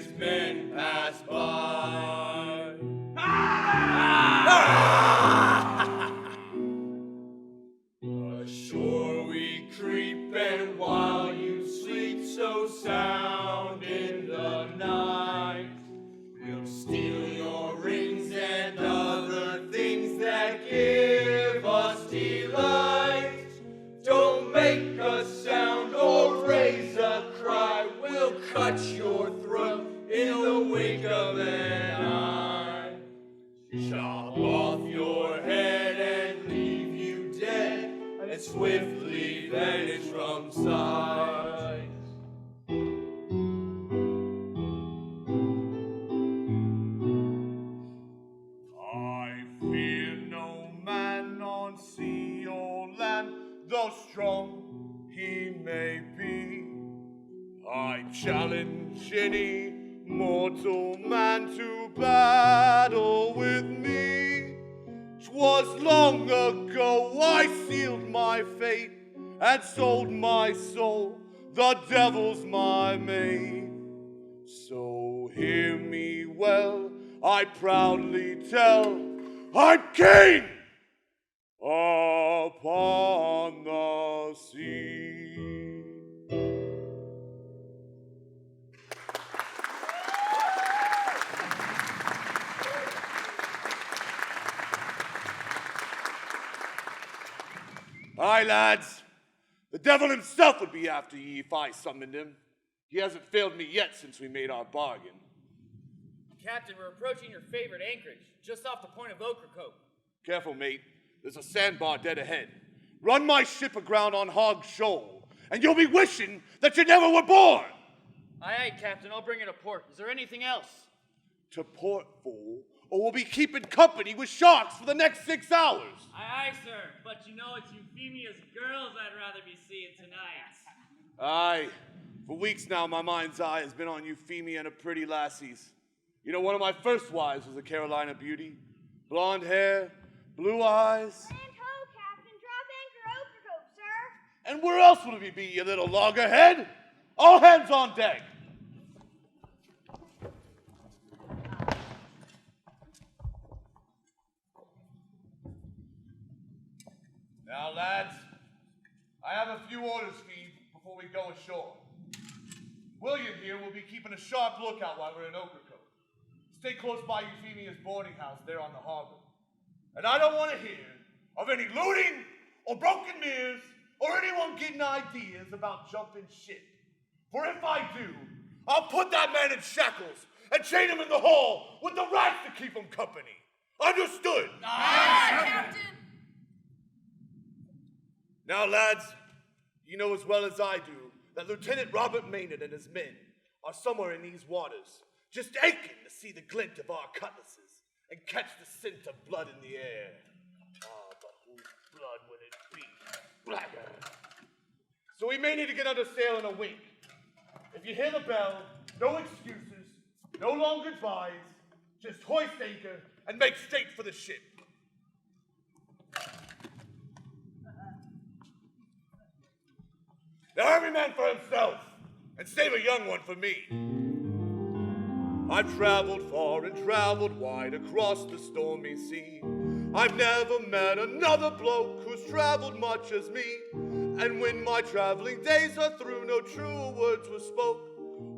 fierce men pass by. Ashore we creep, and while you sleep so sound in the night, we'll steal your rings and other things that give us delight. Don't make a sound or raise a cry, we'll cut your throat in the wink of an eye. Chop off your head and leave you dead, and swiftly vanish from sight. I fear no man on sea or land, though strong he may be. I challenge any mortal man to battle with me. 'Twas long ago I sealed my fate and sold my soul, the devil's my mate. So hear me well, I proudly tell, I'm king upon the sea. Aye, lads, the devil himself would be after ye if I summoned him. He hasn't failed me yet since we made our bargain. Captain, we're approaching your favorite anchorage, just off the point of Ocracoke. Careful, mate. There's a sandbar dead ahead. Run my ship aground on Hog Shoal, and you'll be wishing that you never were born. Aye, aye, Captain. I'll bring it to port. Is there anything else? To port, fool, or we'll be keeping company with sharks for the next 6 hours. Aye, aye, sir. But you know it's Euphemia's girls I'd rather be seeing tonight. Aye. For weeks now, my mind's eye has been on Euphemia and her pretty lassies. You know, one of my first wives was a Carolina beauty. Blonde hair, blue eyes. Land ho, Captain. Drop anchor Ocracoke, sir. And where else would we be, you little loggerhead? All hands on deck. Now, lads, I have a few orders for you before we go ashore. William here will be keeping a sharp lookout while we're in Ocracoke. Stay close by Euphemia's boarding house there on the harbor. And I don't want to hear of any looting or broken mirrors or anyone getting ideas about jumping ship. For if I do, I'll put that man in shackles and chain him in the hall with the rats to keep him company. Understood? Aye, Captain. Now, lads, you know as well as I do that Lieutenant Robert Maynard and his men are somewhere in these waters, just aching to see the glint of our cutlasses and catch the scent of blood in the air. Ah, but whose blood would it be? Blackbeard. So we may need to get under sail in a wink. If you hear the bell, no excuses, no long goodbyes, just hoist anchor and make straight for the ship. Now every man for himself, and save a young one for me. I've traveled far and traveled wide across the stormy sea. I've never met another bloke who's traveled much as me. And when my traveling days are through, no truer words were spoke.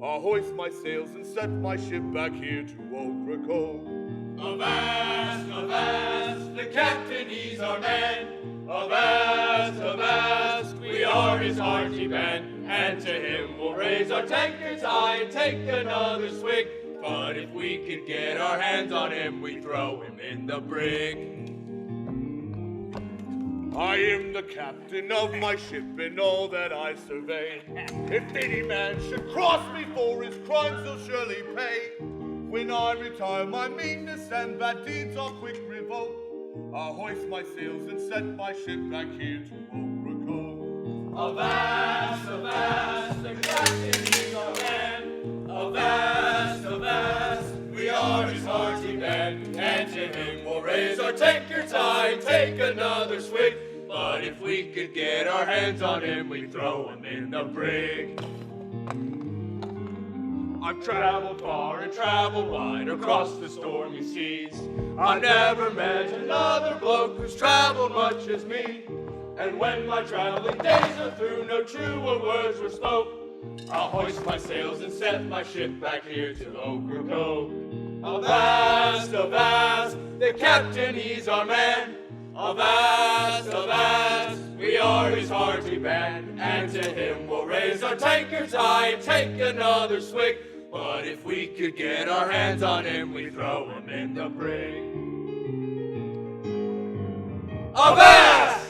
I'll hoist my sails and set my ship back here to Ocracoke. Avast, avast, the captain, he's our man. Avast, avast, we are his hearty band. And to him we'll raise our tankards high and take another swig. But if we could get our hands on him, we'd throw him in the brig. I am the captain of my ship and all that I survey. If any man should cross me for his crimes, he'll surely pay. When I retire, my meanness and bad deeds I'll quick revoke. I'll hoist my sails and set my ship back here to Ocracoke. Avast, avast, the captain, he's our man. Avast, avast, we are his hearty band. And to him we'll raise our tankards high and take another swig. But if we could get our hands on him, we'd throw him in the brig. I've traveled far and traveled wide across the stormy seas. I've never met another bloke who's traveled much as me. And when my traveling days are through, no truer words were spoke. I'll hoist my sails and set my ship back here to Ocracoke. Avast, avast, the captain, he's our man. Avast, avast, we are his hearty band. And to him we'll raise our tankards high and take another swig. But if we could get our hands on him, we'd throw him in the brig. Avast!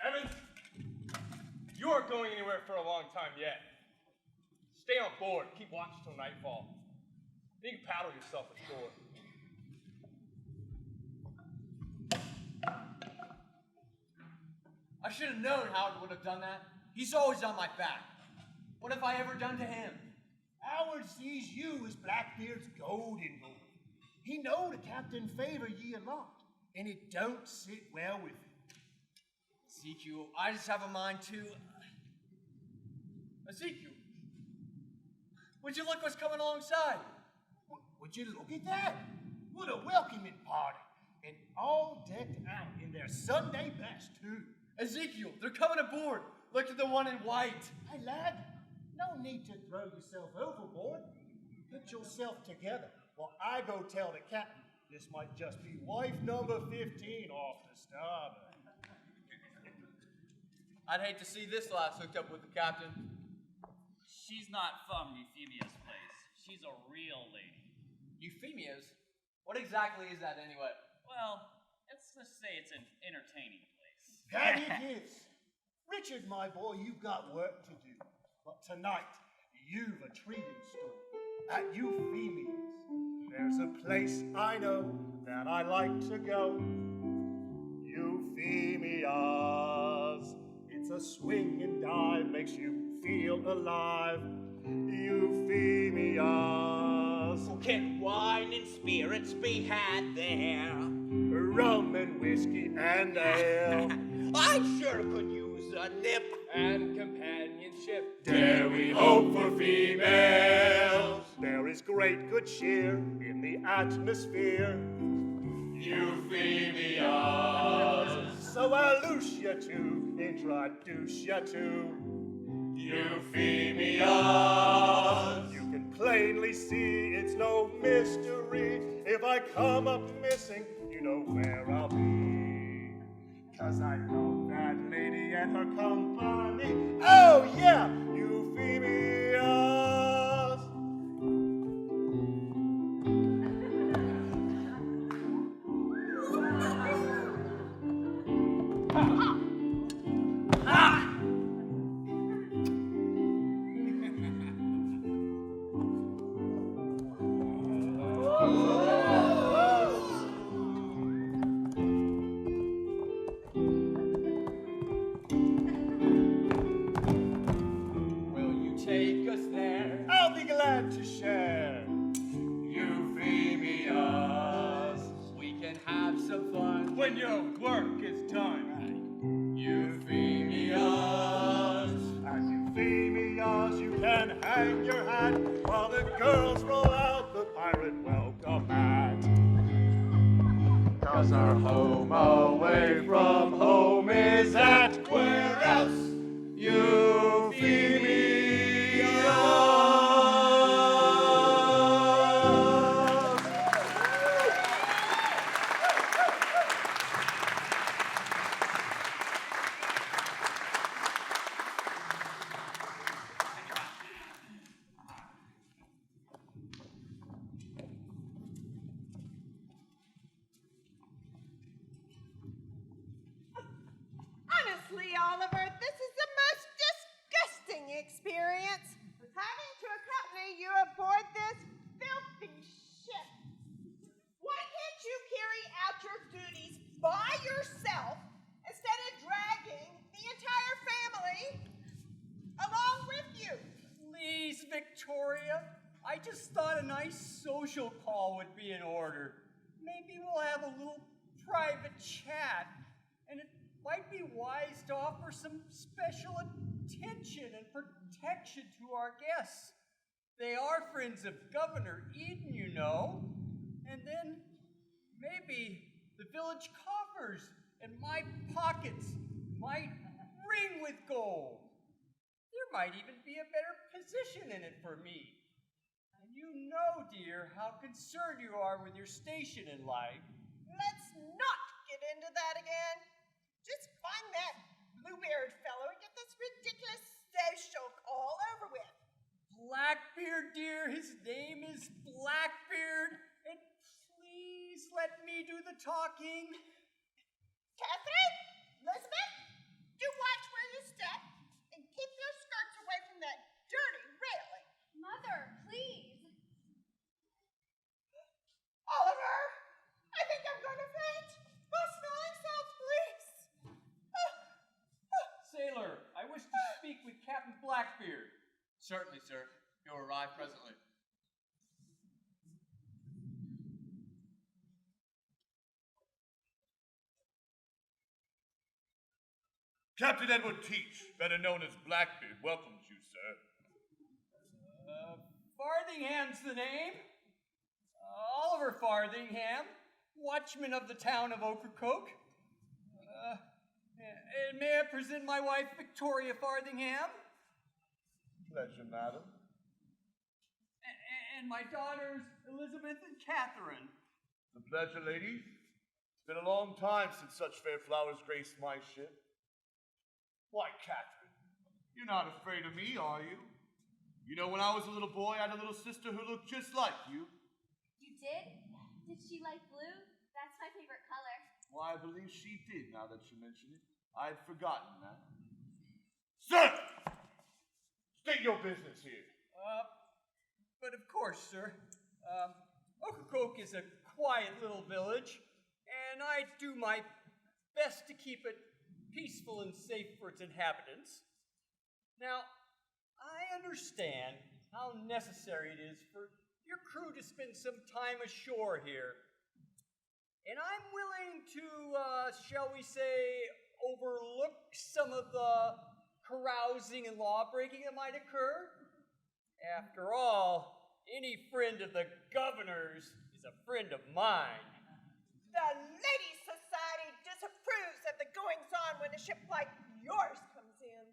Evans, you aren't going anywhere for a long time yet. Stay on board. Keep watch till nightfall. You can paddle yourself ashore. I should have known Howard would have done that. He's always on my back. What have I ever done to him? Howard sees you as Blackbeard's golden boy. He know the captain favor ye a lot, and it don't sit well with him. Ezekiel, I just have a mind to... Ezekiel, would you look what's coming alongside? Would you look at that? What a welcoming party, and all decked out in their Sunday best, too. Ezekiel, they're coming aboard. Look at the one in white. Hey, lad, no need to throw yourself overboard. Get yourself together while I go tell the captain this might just be wife number 15 off the starboard. I'd hate to see this lass hooked up with the captain. She's not from Euphemia's place. She's a real lady. Euphemia's? What exactly is that anyway? Well, let's just say it's an entertaining place. That it is. Richard, my boy, you've got work to do. But tonight, you've a treating store at Euphemia's. There's a place I know that I like to go. Euphemia's. It's a swing and dive, makes you feel alive. Euphemia's. Oh, can wine and spirits be had there? Rum and whiskey and ale. I sure could use a nip. And companionship. Dare we hope for females? There is great good cheer in the atmosphere. Euphemia's. So I'll loose you to introduce you to Euphemia's. You can plainly see it's no mystery. If I come up missing, you know where I'll be. 'Cause I know that lady and her company. Oh yeah, Euphemia's. Take us there. I'll be glad to share. Euphemia's. We can have some fun When your work is done. Euphemia's. At Euphemia's, you can hang your hat while the girls roll out the pirate welcome mat. 'Cause our home away from home is at Where else? Euphemia's. Honestly, Oliver, this is the most disgusting experience. Having to accompany you aboard this filthy ship. Why can't you carry out your duties by yourself instead of dragging the entire family along with you? Victoria. I just thought a nice social call would be in order. Maybe we'll have a little private chat, and it might be wise to offer some special attention and protection to our guests. They are friends of Governor Eden, you know. And then maybe the village coffers and my pockets might ring with gold. There might even be a better position in it for me. And you know, dear, how concerned you are with your station in life. Let's not get into that again. Just find that Bluebeard fellow and get this ridiculous social call over with. Blackbeard, dear, his name is Blackbeard. And please let me do the talking. Catherine, Elizabeth, do watch where you step and keep your skirts away from that dirty railing. Mother, please. Oliver, I think I'm going to faint. My smelling salts, please. Sailor, I wish to speak with Captain Blackbeard. Certainly, sir. He'll arrive presently. Captain Edward Teach, better known as Blackbeard, welcomes you, sir. Farthingham's the name. Oliver Farthingham, watchman of the town of Ocracoke. And may I present my wife, Victoria Farthingham? Pleasure, madam. And my daughters, Elizabeth and Catherine. The pleasure, ladies. It's been a long time since such fair flowers graced my ship. Why, Catherine, you're not afraid of me, are you? You know, when I was a little boy, I had a little sister who looked just like you. You did? Did she like blue? That's my favorite color. Why, I believe she did, now that you mention it. I'd forgotten that. Sir! State your business here. But of course, sir. Ocracoke is a quiet little village, and I do my best to keep it peaceful and safe for its inhabitants. Now, I understand how necessary it is for your crew to spend some time ashore here. And I'm willing to, shall we say, overlook some of the carousing and law-breaking that might occur. After all, any friend of the governor's is a friend of mine. The Ladies' Society disapproves of the goings-on when a ship like yours comes in.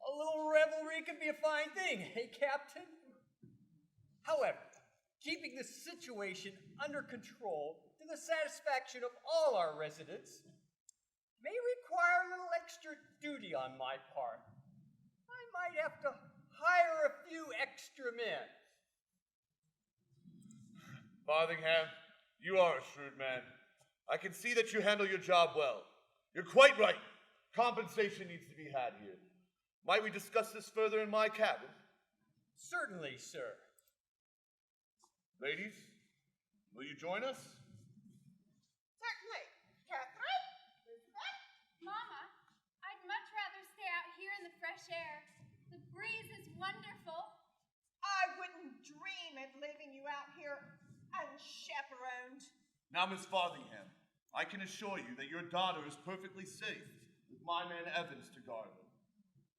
A little revelry could be a fine thing, eh, Captain? However, keeping the situation under control to the satisfaction of all our residents may require a little extra duty on my part. I might have to hire a few extra men. Farthingham, you are a shrewd man. I can see that you handle your job well. You're quite right. Compensation needs to be had here. Might we discuss this further in my cabin? Certainly, sir. Ladies, will you join us? Certainly. Catherine? Elizabeth? Mama, I'd much rather stay out here in the fresh air. The breeze is wonderful. I wouldn't dream of leaving you out here unchaperoned. Now, Miss Farthingham, I can assure you that your daughter is perfectly safe with my man Evans to guard her.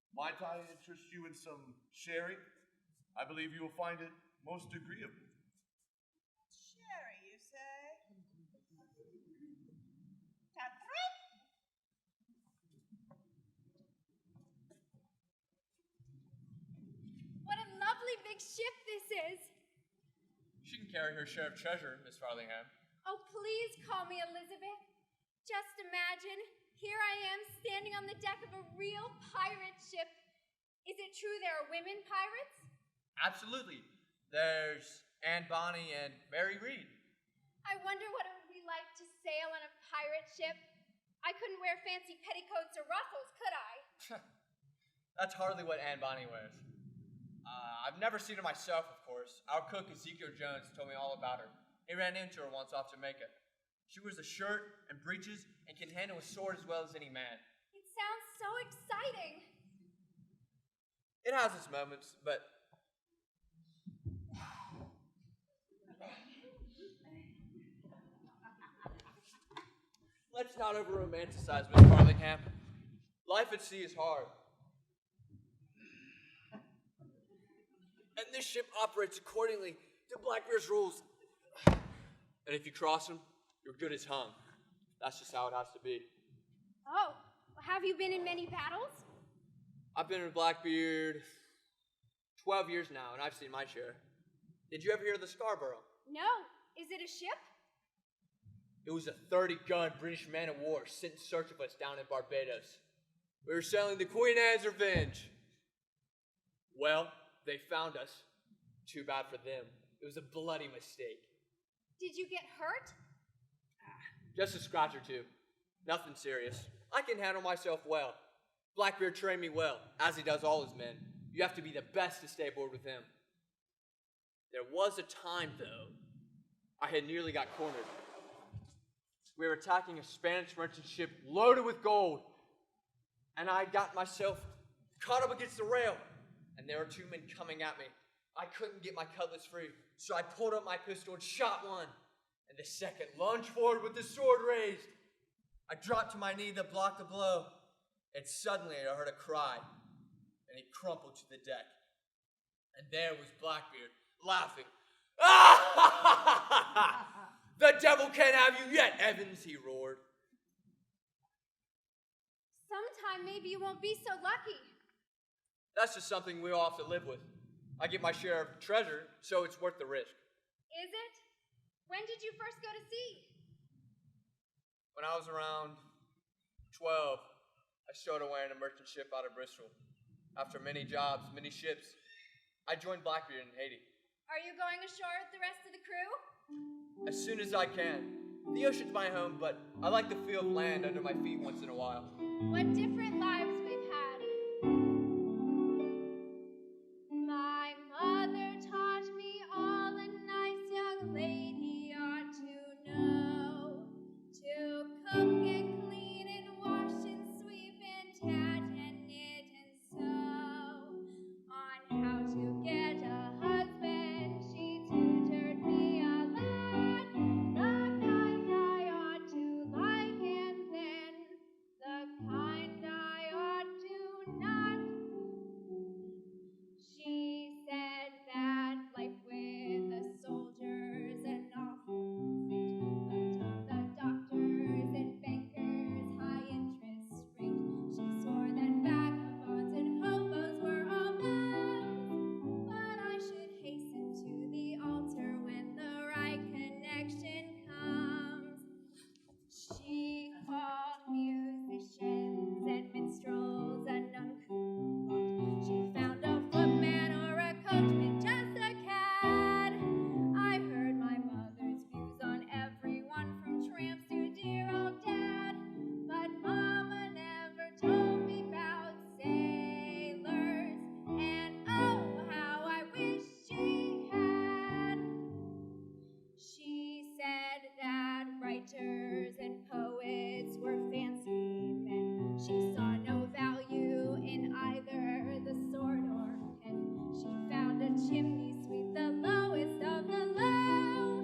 Might I interest you in some sherry? I believe you will find it most agreeable. Sherry, you say? Catherine? What a lovely big ship this is. She can carry her share of treasure, Miss Farthingham. Oh, please call me Elizabeth. Just imagine, here I am standing on the deck of a real pirate ship. Is it true there are women pirates? Absolutely. There's Anne Bonny and Mary Read. I wonder what it would be like to sail on a pirate ship. I couldn't wear fancy petticoats or ruffles, could I? That's hardly what Anne Bonny wears. I've never seen her myself, of course. Our cook, Ezekiel Jones, told me all about her. He ran into her once off Jamaica. She wears a shirt and breeches and can handle a sword as well as any man. It sounds so exciting. It has its moments, but let's not over-romanticize Miss Farlingham. Life at sea is hard. And this ship operates accordingly to Blackbeard's rules. And if you cross them, you're good as hung. That's just how it has to be. Oh, have you been in many battles? I've been in Blackbeard 12 years now, and I've seen my share. Did you ever hear of the Scarborough? No. Is it a ship? It was a 30-gun British man-of-war sent in search of us down in Barbados. We were sailing the Queen Anne's Revenge. Well, they found us. Too bad for them. It was a bloody mistake. Did you get hurt? Just a scratch or two. Nothing serious. I can handle myself well. Blackbeard trained me well, as he does all his men. You have to be the best to stay aboard with him. There was a time, though, I had nearly got cornered. We were attacking a Spanish merchant ship loaded with gold, and I got myself caught up against the rail, and there were two men coming at me. I couldn't get my cutlass free, so I pulled up my pistol and shot one, and the second lunged forward with the sword raised. I dropped to my knee to block the blow, and suddenly I heard a cry, and he crumpled to the deck. And there was Blackbeard, laughing. The devil can't have you yet, Evans, he roared. Sometime maybe you won't be so lucky. That's just something we all have to live with. I get my share of treasure, so it's worth the risk. Is it? When did you first go to sea? When I was around 12, I stowed away in a merchant ship out of Bristol. After many jobs, many ships, I joined Blackbeard in Haiti. Are you going ashore with the rest of the crew? As soon as I can. The ocean's my home, but I like the feel of land under my feet once in a while. What different lives we've had. My mother taught me all a nice young lady ought to know. To cook and clean and wash and sweep and tat and knit and sew. On how to get a husband, she tutored me a lot. The kind I ought to like and then the kind I ought to not. She said that life with the soldiers an awful fate, but the doctors and bankers high interest rate. She swore that vagabonds and hobos were all bad, but I should hasten to the altar when the right connection comes. She called musicians and minstrels an uncouth lot. She found a footman or a coachman, just a cad. I heard my mother's views on everyone from tramps to dear old dad, but Mama never told me about sailors, and oh, how I wish she had. She said that writers and poets were fancy men. She saw no value in either the sword or pen. She found a chimney sweep the lowest of the low,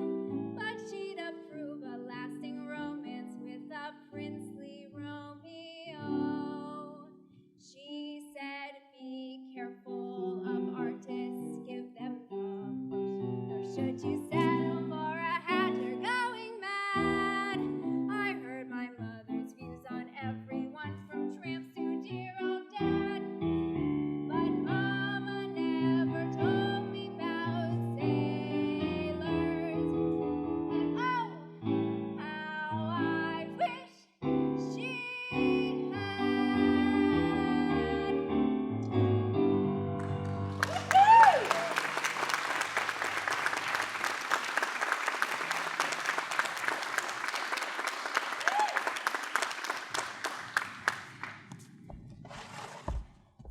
but she'd approve a lasting romance with a princely Romeo. She said, be careful of artists, give them the brush, nor should you settle for a hatter going mad. I heard my mother's views on everyone from tramps to dear old dad, but Mama never told me about sailors, and oh, how I wish she had.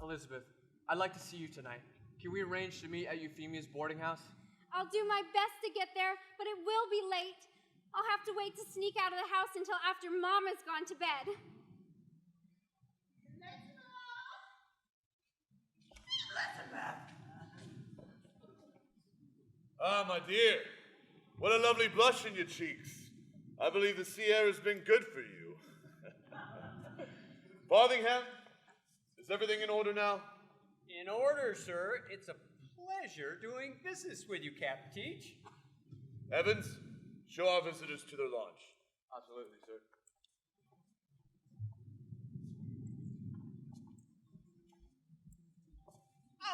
Elizabeth, I'd like to see you tonight. Can we arrange to meet at Euphemia's boarding house? I'll do my best to get there, but it will be late. I'll have to wait to sneak out of the house until after Mama's gone to bed. Ah, my dear, what a lovely blush in your cheeks. I believe the sea air has been good for you. Farthingham, is everything in order now? In order, sir. It's a pleasure doing business with you, Captain Teach. Evans, show our visitors to their launch. Absolutely, sir.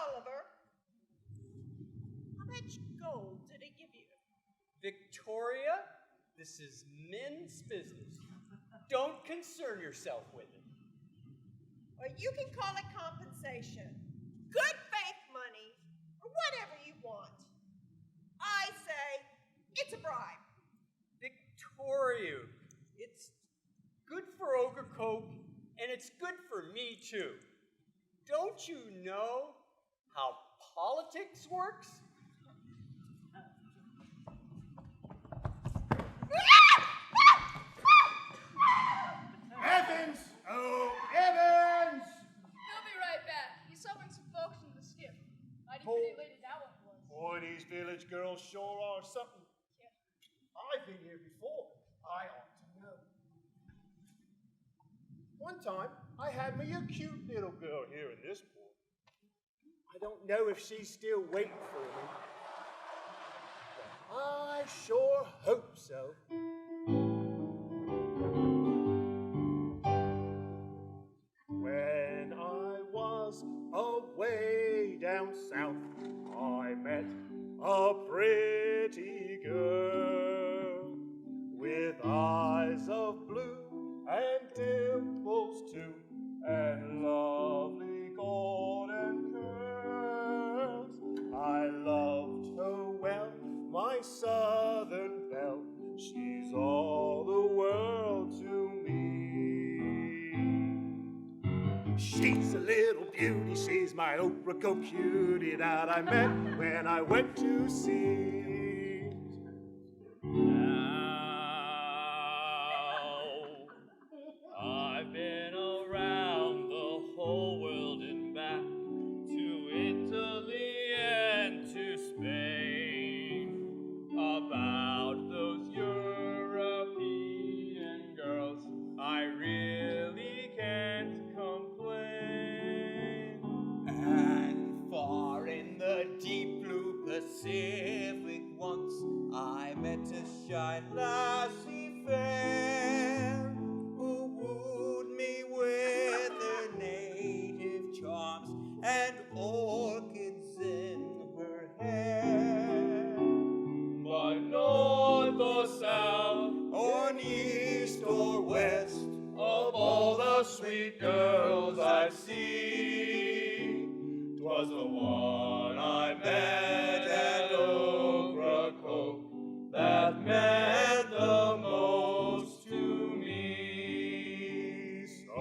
Oliver, how much gold did he give you? Victoria, this is men's business. Don't concern yourself with it. Well, you can call it compensation, good faith money, or whatever you want. I say it's a bribe. Victoria, it's good for Ocracoke, and it's good for me, too. Don't you know how politics works? Evans! Oh, Evans! He'll be right back. He's helping some folks in the skiff. Mighty pretty lady that one was. Boy, these village girls sure are something. I've been here before. I ought to know. One time, I had me a cute little girl here in this port. I don't know if she's still waiting for me. But I sure hope so. When I was away down south, I met a pretty girl with eyes of blue and dimples too, and lovely golden curls. I loved her well, my southern belle. She's all the world to me. She's a little beauty, she's my Ocracoke cutie that I met when I went to sea. I've been around the whole world and back, to Italy and to Spain. About those European girls, I really can't complain. And far in the deep blue Pacific once I met a shy lassie fair, who wooed me with her native charms and orchids in her hair. But north or south, On east or west, of all the sweet girls I've seen, 'twas the one I met at Ocracoke that meant the most to me. So,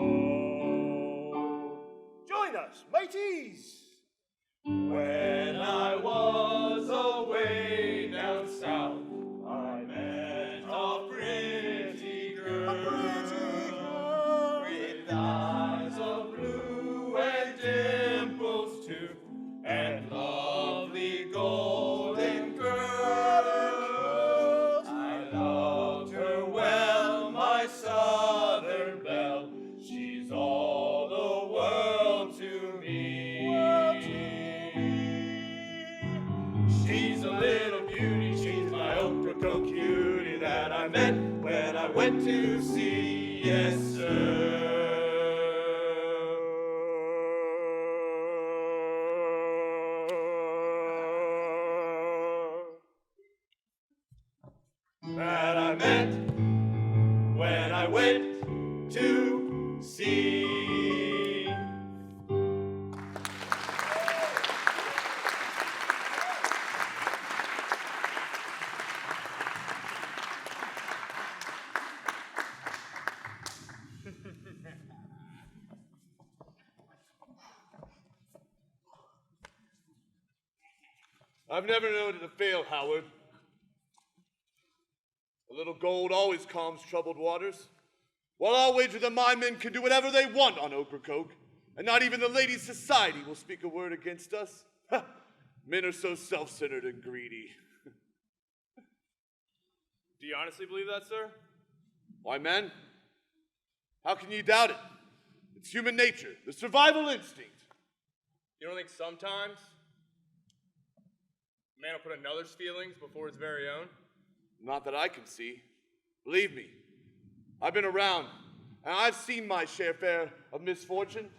join us, mateys! When I was away down south, I met a pretty girl, with eyes of blue and dimples too, and lovely golden curls. I loved her well, my southern belle. She's all the world to me. She's a little beauty, she's my Ocracoke cutie that I met when I went to sea, yes sir. That I met when I went to sea. I've never known it to fail, Howard. A little gold always calms troubled waters. Well, I'll wager that my men can do whatever they want on Ocracoke, and not even the ladies' society will speak a word against us. Men are so self-centered and greedy. Do you honestly believe that, sir? Why, man? How can you doubt it? It's human nature, the survival instinct. You don't think sometimes a man will put another's feelings before his very own? Not that I can see. Believe me, I've been around, and I've seen my share of misfortune,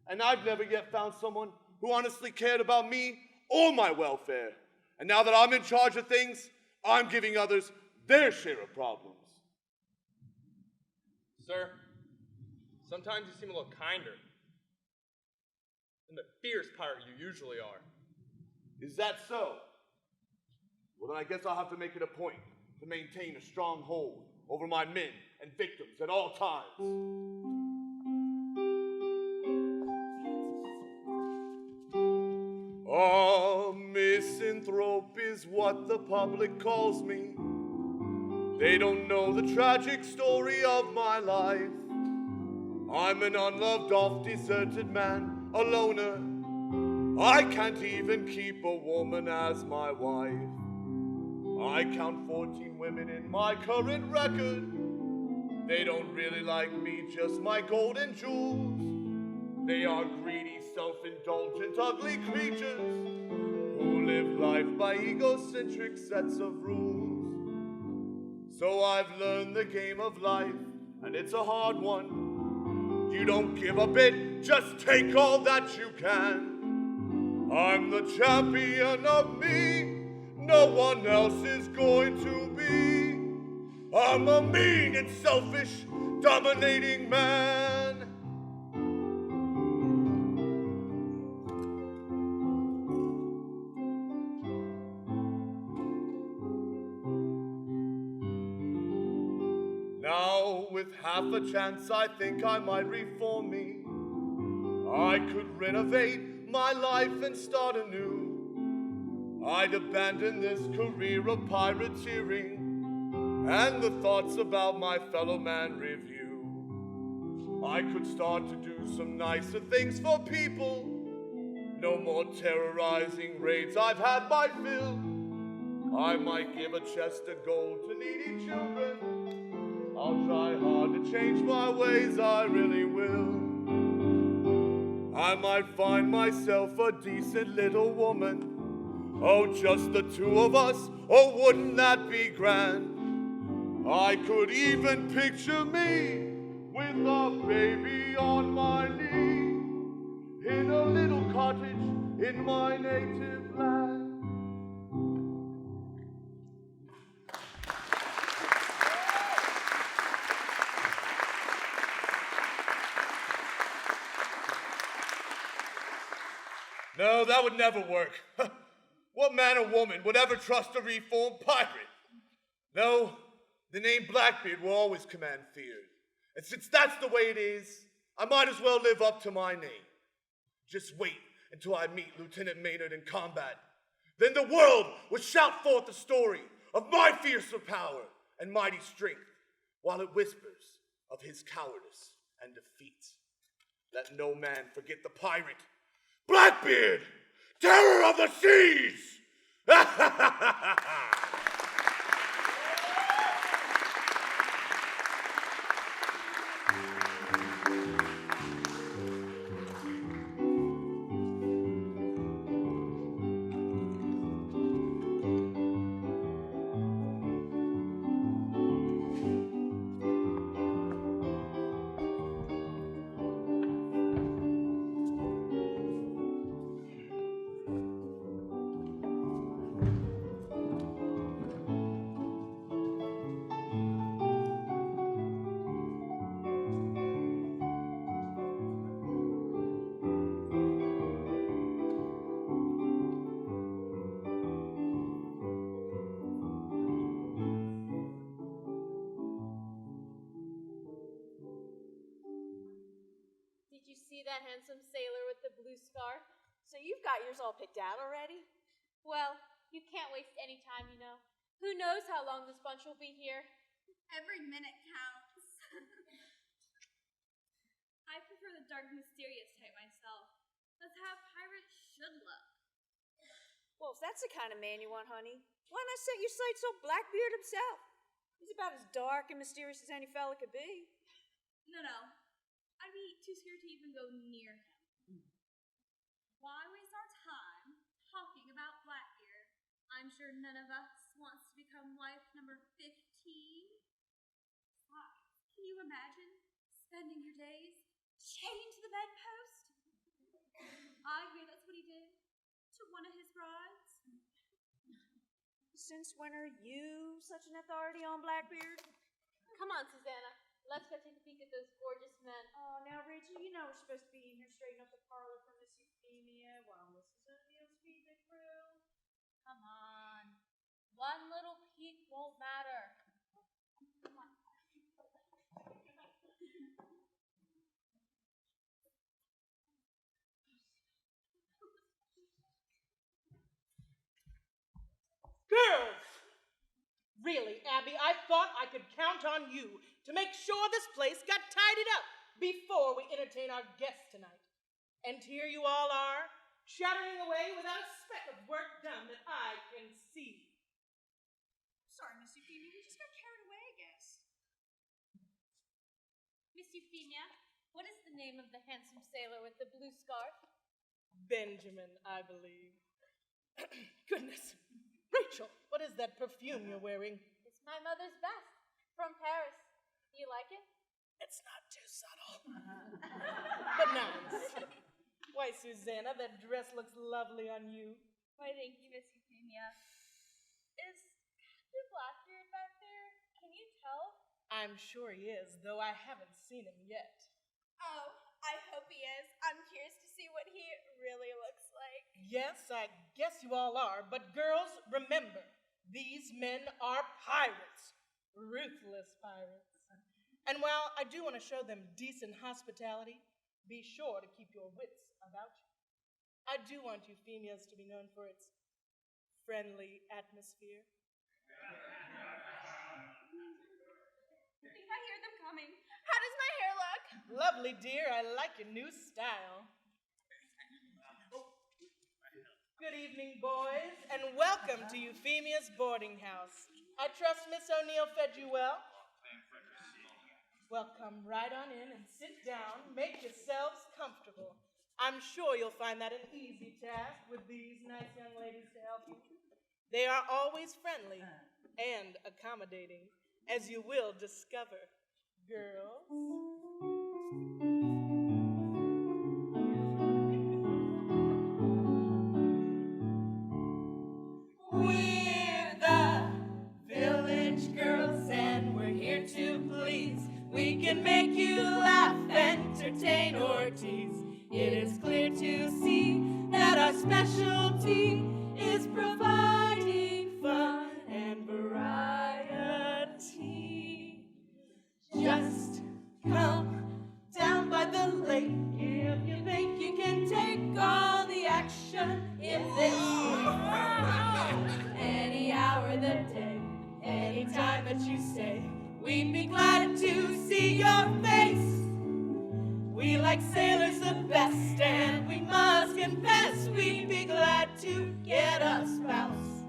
and I've never yet found someone who honestly cared about me or my welfare. And now that I'm in charge of things, I'm giving others their share of problems. Sir, sometimes you seem a little kinder than the fierce pirate you usually are. Is that so? Well, then I guess I'll have to make it a point to maintain a strong hold over my men and victims at all times. A misanthrope is what the public calls me. They don't know the tragic story of my life. I'm an unloved, oft-deserted man, a loner. I can't even keep a woman as my wife. I count 14 women in my current record. They don't really like me, just my golden jewels. They are greedy, self-indulgent, ugly creatures who live life by egocentric sets of rules. So I've learned the game of life, and it's a hard one. You don't give a bit, just take all that you can. I'm the champion of me, no one else is going to be. I'm a mean and selfish, dominating man. Now, with half a chance, I think I might reform me. I could renovate my life and start anew. I'd abandon this career of pirateering and the thoughts about my fellow man review. I could start to do some nicer things for people. No more terrorizing raids, I've had my fill. I might give a chest of gold to needy children. I'll try hard to change my ways, I really will. I might find myself a decent little woman. Oh, just the two of us, oh, wouldn't that be grand? I could even picture me with a baby on my knee in a little cottage in my native land. No, that would never work. What man or woman would ever trust a reformed pirate? No, the name Blackbeard will always command fear. And since that's the way it is, I might as well live up to my name. Just wait until I meet Lieutenant Maynard in combat. Then the world will shout forth the story of my fearsome power and mighty strength, while it whispers of his cowardice and defeat. Let no man forget the pirate, Blackbeard, terror of the seas! Did you see that handsome sailor with the blue scarf? So you've got yours all picked out already? Well, you can't waste any time, you know. Who knows how long this bunch will be here? Every minute counts. I prefer the dark, mysterious type myself. That's how pirates should look. Well, if that's the kind of man you want, honey, why not set your sights on Blackbeard himself? He's about as dark and mysterious as any fella could be. No. I'd be too scared to even go near him. Why waste our time talking about Blackbeard? I'm sure none of us wants to become wife number 15. Can you imagine spending your days chained to the bedpost? I hear that's what he did to one of his brides. Since when are you such an authority on Blackbeard? Come on, Susanna. Let's go take a peek at those gorgeous men. Oh, now, Rachel, you know we're supposed to be in here straightening up the parlor for Miss Euphemia while Mrs. O'Neill's feeding the crew. Come on. One little peek won't matter. Come on. Girls! Really, Abby, I thought I could count on you to make sure this place got tidied up before we entertain our guests tonight. And here you all are, chattering away without a speck of work done that I can see. Sorry, Miss Euphemia, we just got carried away, I guess. Miss Euphemia, what is the name of the handsome sailor with the blue scarf? Benjamin, I believe. Goodness. Rachel, what is that perfume you're wearing? It's my mother's best, from Paris. Do you like it? It's not too subtle. But nice. Why, Susanna, that dress looks lovely on you. Why, thank you, Miss Euphemia. Is Captain Blackbeard back there? Can you tell? I'm sure he is, though I haven't seen him yet. Oh, I hope he is. I'm curious to see what he really looks like. Yes, I guess you all are, but girls, remember, these men are pirates. Ruthless pirates. And while I do want to show them decent hospitality, be sure to keep your wits about you. I do want Euphemia's to be known for its friendly atmosphere. I think I hear them coming. How does my hair look? Lovely, dear. I like your new style. Good evening, boys, and welcome to Euphemia's boarding house. I trust Miss O'Neill fed you well? Well, come right on in and sit down. Make yourselves comfortable. I'm sure you'll find that an easy task with these nice young ladies to help you. They are always friendly and accommodating, as you will discover, girls. We're the village girls and we're here to please. We can make you laugh, entertain, or tease. It is clear to see that our specialty is providing fun and variety. Just come down by the lake if you think you can take all the action in this any hour of the day, any time that you stay. We'd be glad to see your face. We like sailors the best, and we must confess we'd be glad to get a spouse.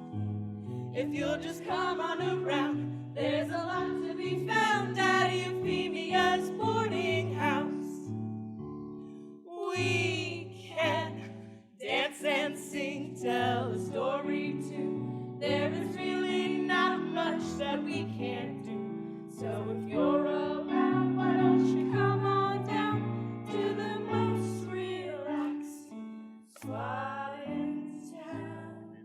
If you'll just come on around, there's a lot to be found at Euphemia's boarding house. We can dance and sing, tell a story too. There is really not much that we can't do. So if you're around, why don't you come on down to the most relaxed spot in town?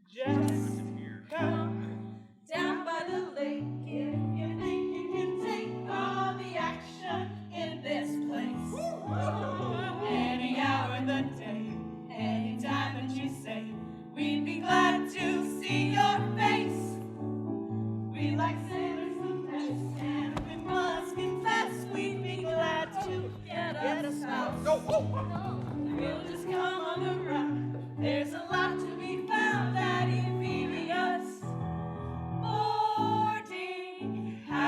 Just come down by the lake if you think you can take all the action in this place. Any hour of the day, any time that you say, we'd be glad to see your face. We like sailors the best, and we must confess we'd be glad to get a spouse. We'll just come on around. There's a lot to be found at Euphemia's boarding house.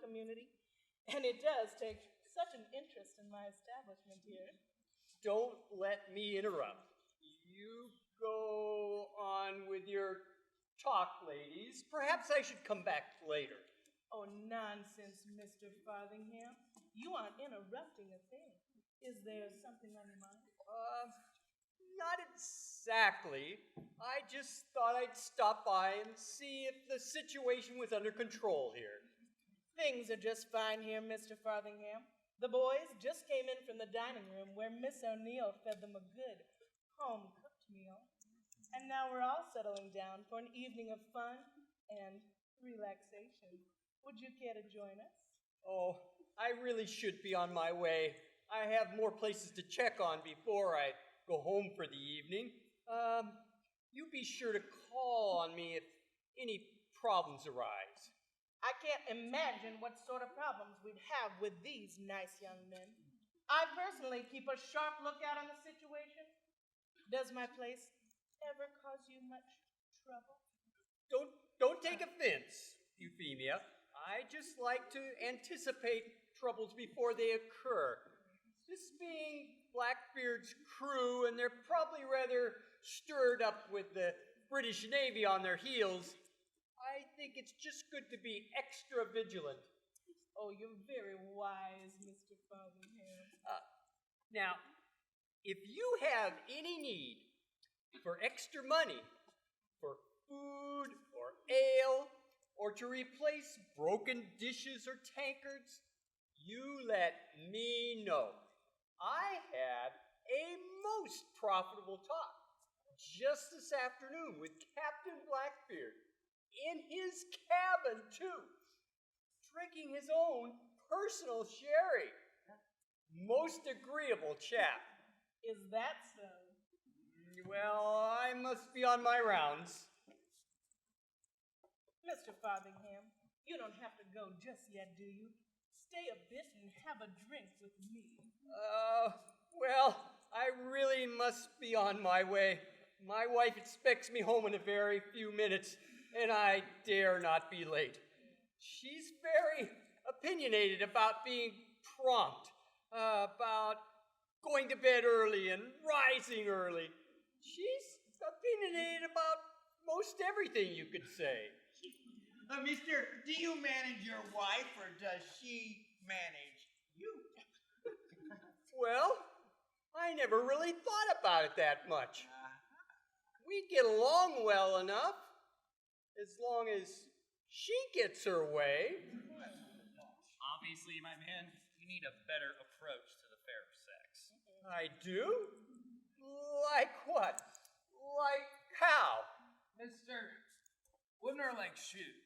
community, and it does take such an interest in my establishment here. Don't let me interrupt. You go on with your talk, ladies. Perhaps I should come back later. Oh, nonsense, Mr. Farthingham. You aren't interrupting a thing. Is there something on your mind? Not exactly. I just thought I'd stop by and see if the situation was under control here. Things are just fine here, Mr. Farthingham. The boys just came in from the dining room where Miss O'Neill fed them a good, home-cooked meal. And now we're all settling down for an evening of fun and relaxation. Would you care to join us? Oh, I really should be on my way. I have more places to check on before I go home for the evening. You be sure to call on me if any problems arise. I can't imagine what sort of problems we'd have with these nice young men. I personally keep a sharp lookout on the situation. Does my place ever cause you much trouble? Don't take offense, Euphemia. I just like to anticipate troubles before they occur. This being Blackbeard's crew, and they're probably rather stirred up with the British Navy on their heels, I think it's just good to be extra vigilant. Oh, you're very wise, Mr. Farthingham. Now, if you have any need for extra money, for food or ale, or to replace broken dishes or tankards, you let me know. I had a most profitable talk just this afternoon with Captain Blackbeard in his cabin, too, drinking his own personal sherry. Most agreeable chap. Is that so? Well, I must be on my rounds. Mr. Farthingham, you don't have to go just yet, do you? Stay a bit and have a drink with me. Well, I really must be on my way. My wife expects me home in a very few minutes, and I dare not be late. She's very opinionated about being prompt, about going to bed early and rising early. She's opinionated about most everything you could say. Mister, do you manage your wife, or does she manage you? Well, I never really thought about it that much. We get along well enough, as long as she gets her way. Obviously, my man, you need a better approach to the fair sex. I do? Like what? Like how? Mister, women are like shoes.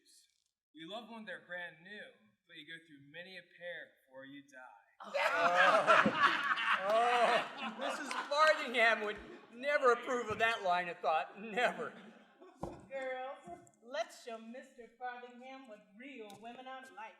You love when they're brand new, but you go through many a pair before you die. Mrs. Farthingham would never approve of that line of thought. Never. Girls, let's show Mr. Farthingham what real women are like.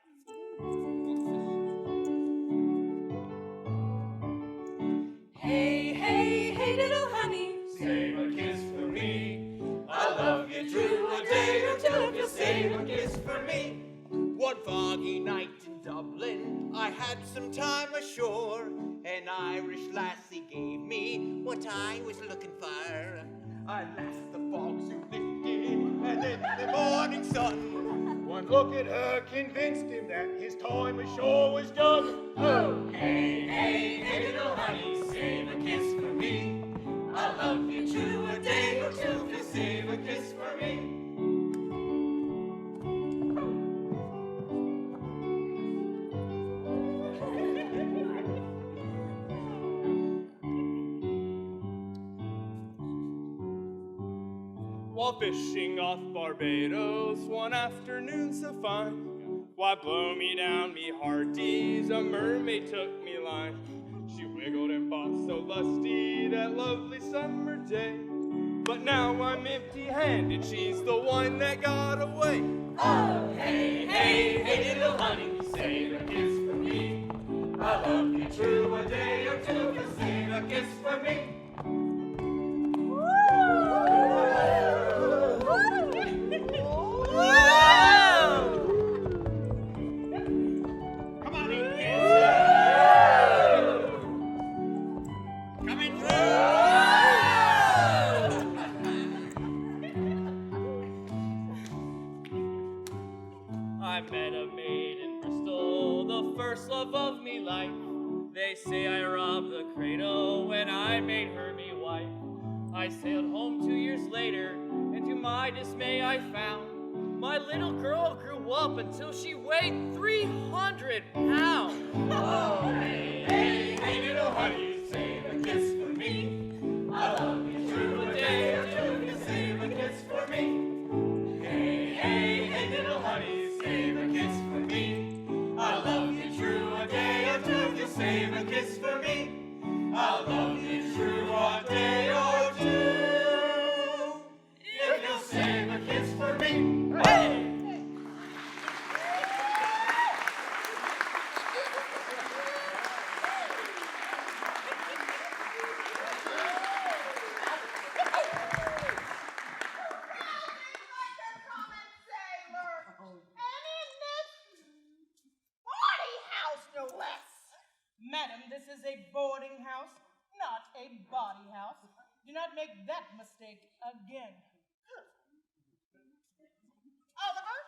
Hey, hey, hey, little honey, Save a kiss for me. I'll love you through a day or two if you save a kiss for me. One foggy night in Dublin, I had some time ashore. An Irish lassie gave me what I was looking for. Alas, the fog soon lifted, and in the morning sun, one look at her convinced him that his time ashore was done. Oh, hey, hey, hey, little honey, save a kiss for me. I'll love you through a day or two if you save a kiss for me. While fishing off Barbados one afternoon so fine, why blow me down, me hearties, a mermaid took me line. She wiggled and bobbed so lusty that lovely summer day. But now I'm empty-handed, she's the one that got away. Oh, hey, hey, hey, little honey, save a kiss for me. I'll love you through a day or two if you save a kiss for me. first love of me life. They say I robbed the cradle when I made her me wife. I sailed home 2 years later, and to my dismay I found my little girl grew up until she weighed 300 pounds. Oh, hey, hey, hey, little honey, save a kiss for me. I love you through a day or two, you save a kiss for me. Hey, hey, hey, little honey, save a kiss for me. I love you through a day or two, you save a kiss for me. I love you through a day or two, if you'll save a kiss for me. Hey! Madam, this is a boarding house, not a body house. Do not make that mistake again. Oliver,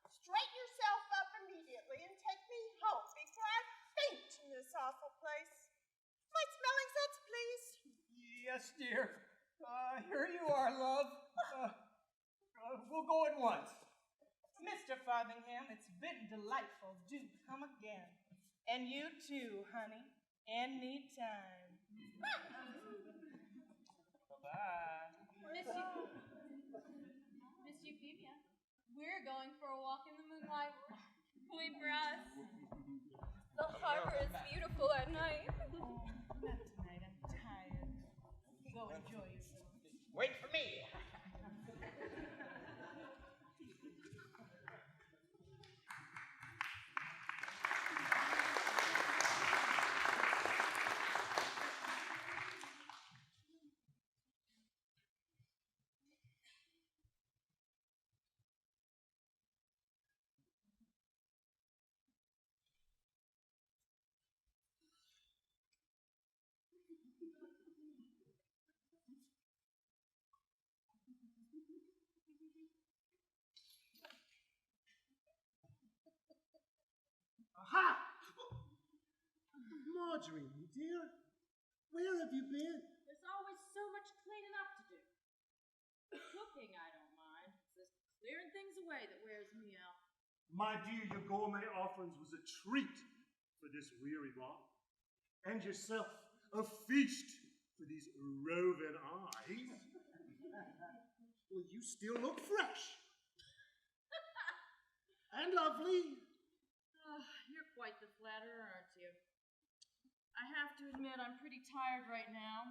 straighten yourself up immediately and take me home before I faint in this awful place. My smelling salts, please. Yes, dear. Here you are, love. We'll go at once. Mr. Farthingham, it's been delightful. Do come again. And you too, honey. Anytime. Bye. Miss Euphemia, we're going for a walk in the moonlight. Wait for us. The harbor is beautiful at night. Oh, not tonight. I'm tired. Go enjoy yourself. Wait for me. Aha! Marjorie, dear, where have you been? There's always so much cleaning up to do. Cooking, I don't mind. It's just clearing things away that wears me out. My dear, your gourmet offerings was a treat for this weary body, and yourself a feast for these roving eyes. Well, you still look fresh and lovely. Oh, you're quite the flatterer, aren't you? I have to admit I'm pretty tired right now.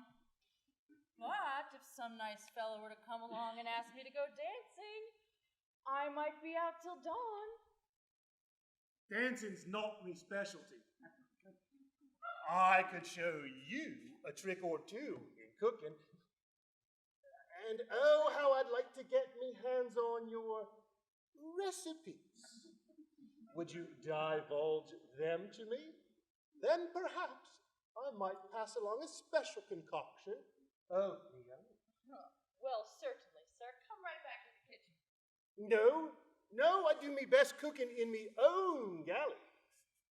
But if some nice fellow were to come along and ask me to go dancing, I might be out till dawn. Dancing's not me specialty. I could show you a trick or two in cooking. And oh, how I'd like to get me hands on your recipes. Would you divulge them to me? Then perhaps I might pass along a special concoction of me own. Well, certainly, sir. Come right back to the kitchen. No, I do me best cooking in me own galley.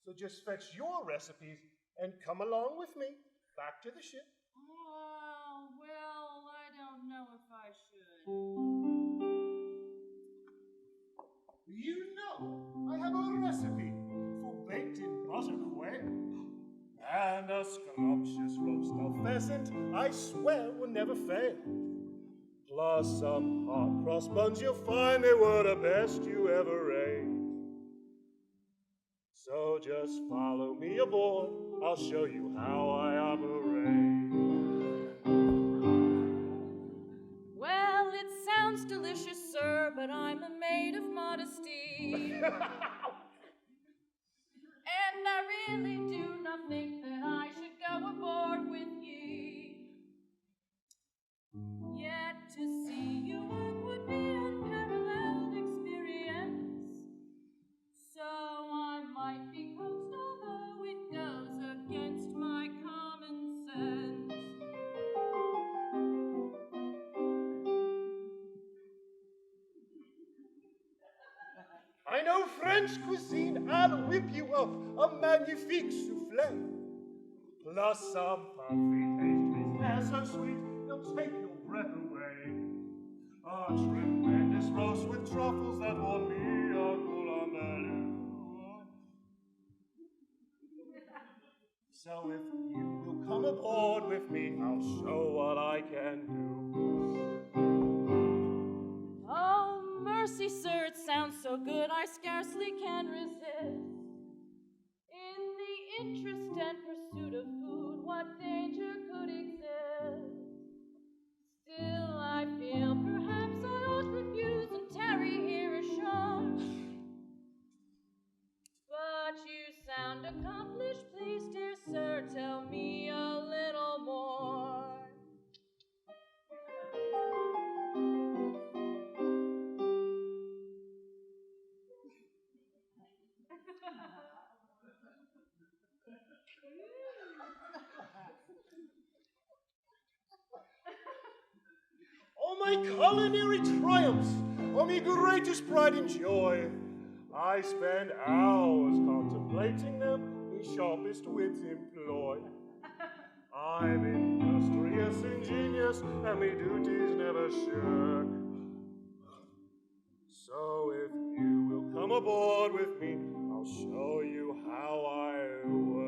So just fetch your recipes and come along with me back to the ship. Oh, well, I don't know if I should. You know, I have a recipe for baked in butter quail. And a scrumptious roast of pheasant, I swear will never fail. Plus some hot cross buns, you'll find they were the best you ever ate. So just follow me aboard, I'll show you how I operate. Well, it sounds delicious, sir, but I'm a maid of modesty. And I really do not think that I should go aboard with ye. Yet to see you work would be unparalleled experience. So I might be coaxed, although it goes against my common sense. I know French. French cuisine, I'll whip you up a magnifique souffle. Plus some puffy pastries, they're so sweet, they'll take your breath away. A tremendous roast with truffles that won't be a coulamelu. So if you will come aboard with me, I'll show what I can do. Oh, mercy, sir, it sounds so good I scarcely can resist. In the interest and pursuit of food, what danger could exist? Still, I feel perhaps I ought refuse and tarry here a short. But you sound accomplished, please, dear sir, tell me a little more. Oh, my culinary triumphs, oh, me greatest pride and joy. I spend hours contemplating them, me sharpest wits employ. I'm industrious, ingenious, and me duties never shirk. So if you will come aboard with me, I'll show you how I work.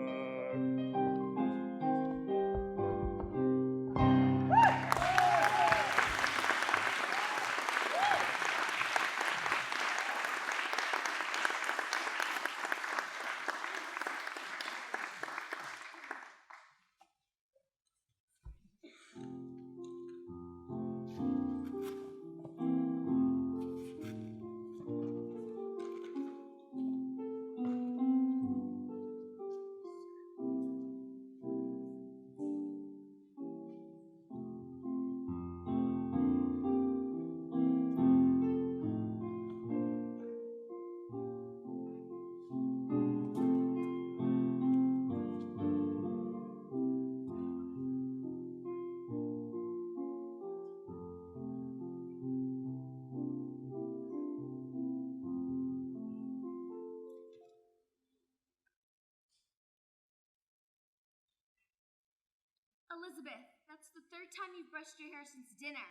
Elizabeth, that's the third time you've brushed your hair since dinner.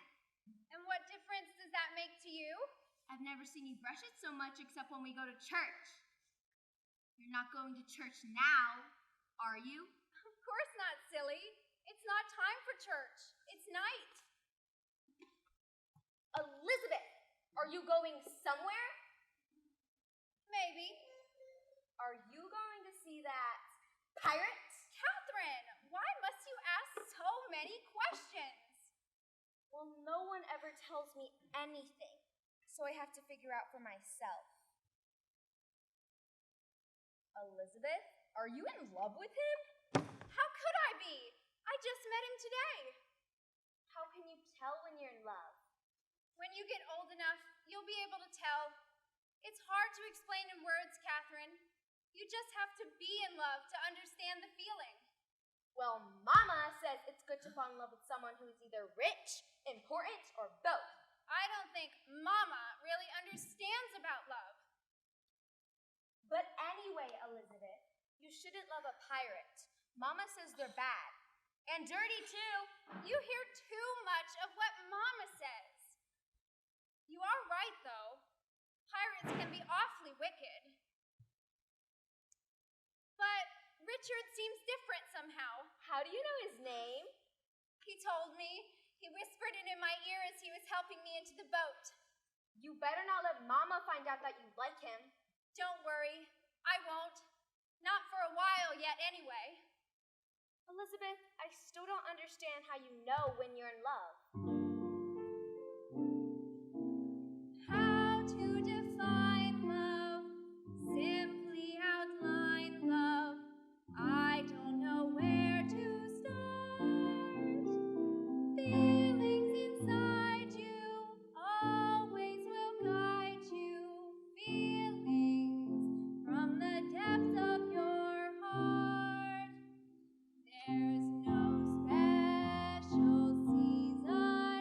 And what difference does that make to you? I've never seen you brush it so much except when we go to church. You're not going to church now, are you? Of course not, silly. It's not time for church. It's night. Elizabeth, are you going somewhere? Maybe. Are you going to see that pirate? Catherine, why must you ask so many questions? Well, no one ever tells me anything, so I have to figure out for myself. Elizabeth, are you in love with him? How could I be? I just met him today. How can you tell when you're in love? When you get old enough, you'll be able to tell. It's hard to explain in words, Catherine. You just have to be in love to understand the feeling. Well, Mama says it's good to fall in love with someone who's either rich, important, or both. I don't think Mama really understands about love. But anyway, Elizabeth, you shouldn't love a pirate. Mama says they're bad. And dirty, too. You hear too much of what Mama says. You are right, though. Pirates can be awfully wicked. But Richard seems different somehow. How do you know his name? He told me. He whispered it in my ear as he was helping me into the boat. You better not let Mama find out that you like him. Don't worry. I won't. Not for a while yet, anyway. Elizabeth, I still don't understand how you know when you're in love. How to define love? Simply outline love. I don't know where to start. Feelings inside you always will guide you. Feelings from the depths of your heart. There's no special season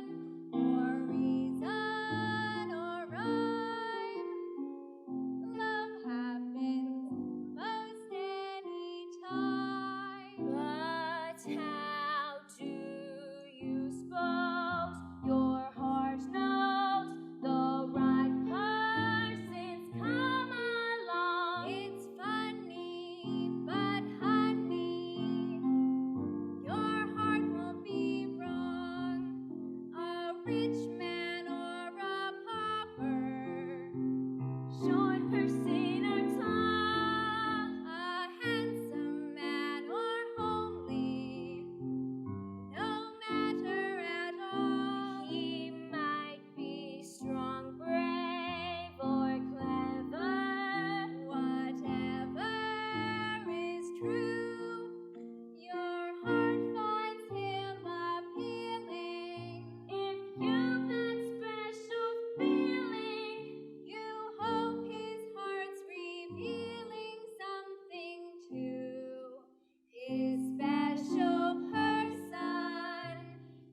to his special person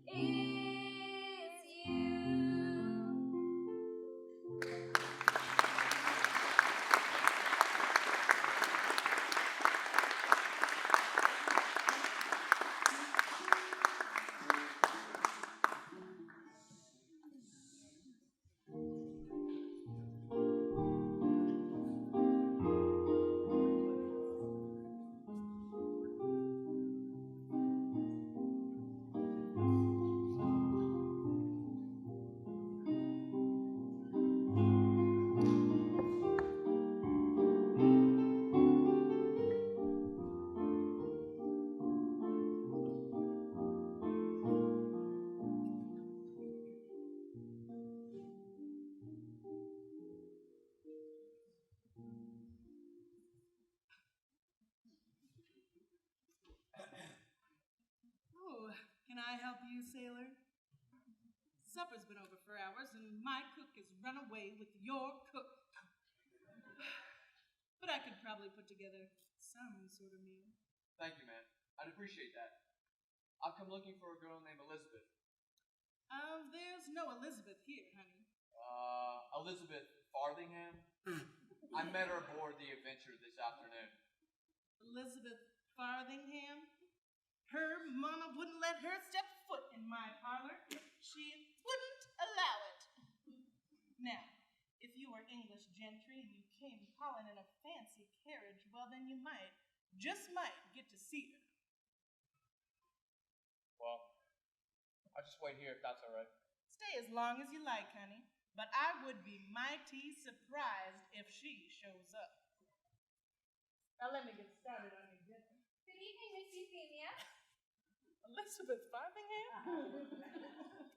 is you. Oh, can I help you, sailor? Supper's been over for hours, and my cook has run away with your cook. But I could probably put together some sort of meal. Thank you, man. I'd appreciate that. I've come looking for a girl named Elizabeth. There's no Elizabeth here, honey. Elizabeth Farthingham? I met her aboard the Adventure this afternoon. Elizabeth Farthingham? Her mama wouldn't let her step foot in my parlor. She wouldn't allow it. Now, if you were English gentry and you came calling in a fancy carriage, well, then you might, just might, get to see her. Well, I'll just wait here if that's all right. Stay as long as you like, honey, but I would be mighty surprised if she shows up. Now let me get started on your dinner. Good evening, Miss Euphemia. Elizabeth Farthingham?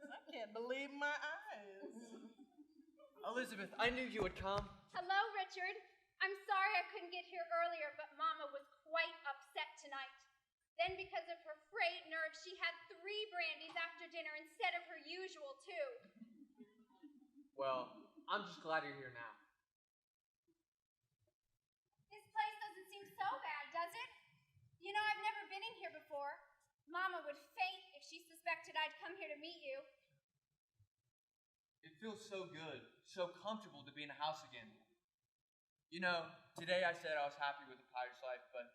I can't believe my eyes. Elizabeth, I knew you would come. Hello, Richard. I'm sorry I couldn't get here earlier, but Mama was quite upset tonight. Then, because of her frayed nerves, she had 3 brandies after dinner instead of her usual 2. Well, I'm just glad you're here now. This place doesn't seem so bad, does it? You know, I've never been in here before. Mama would faint if she suspected I'd come here to meet you. It feels so good, so comfortable to be in a house again. You know, today I said I was happy with the pirate's life, but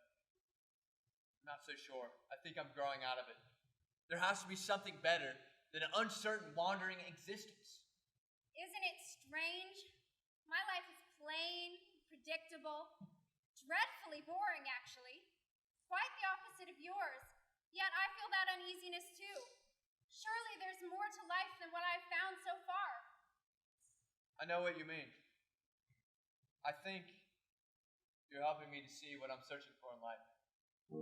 I'm not so sure. I think I'm growing out of it. There has to be something better than an uncertain, wandering existence. Isn't it strange? My life is plain, predictable, dreadfully boring, actually. Quite the opposite of yours. Yet I feel that uneasiness too. Surely there's more to life than what I've found so far. I know what you mean. I think you're helping me to see what I'm searching for in life.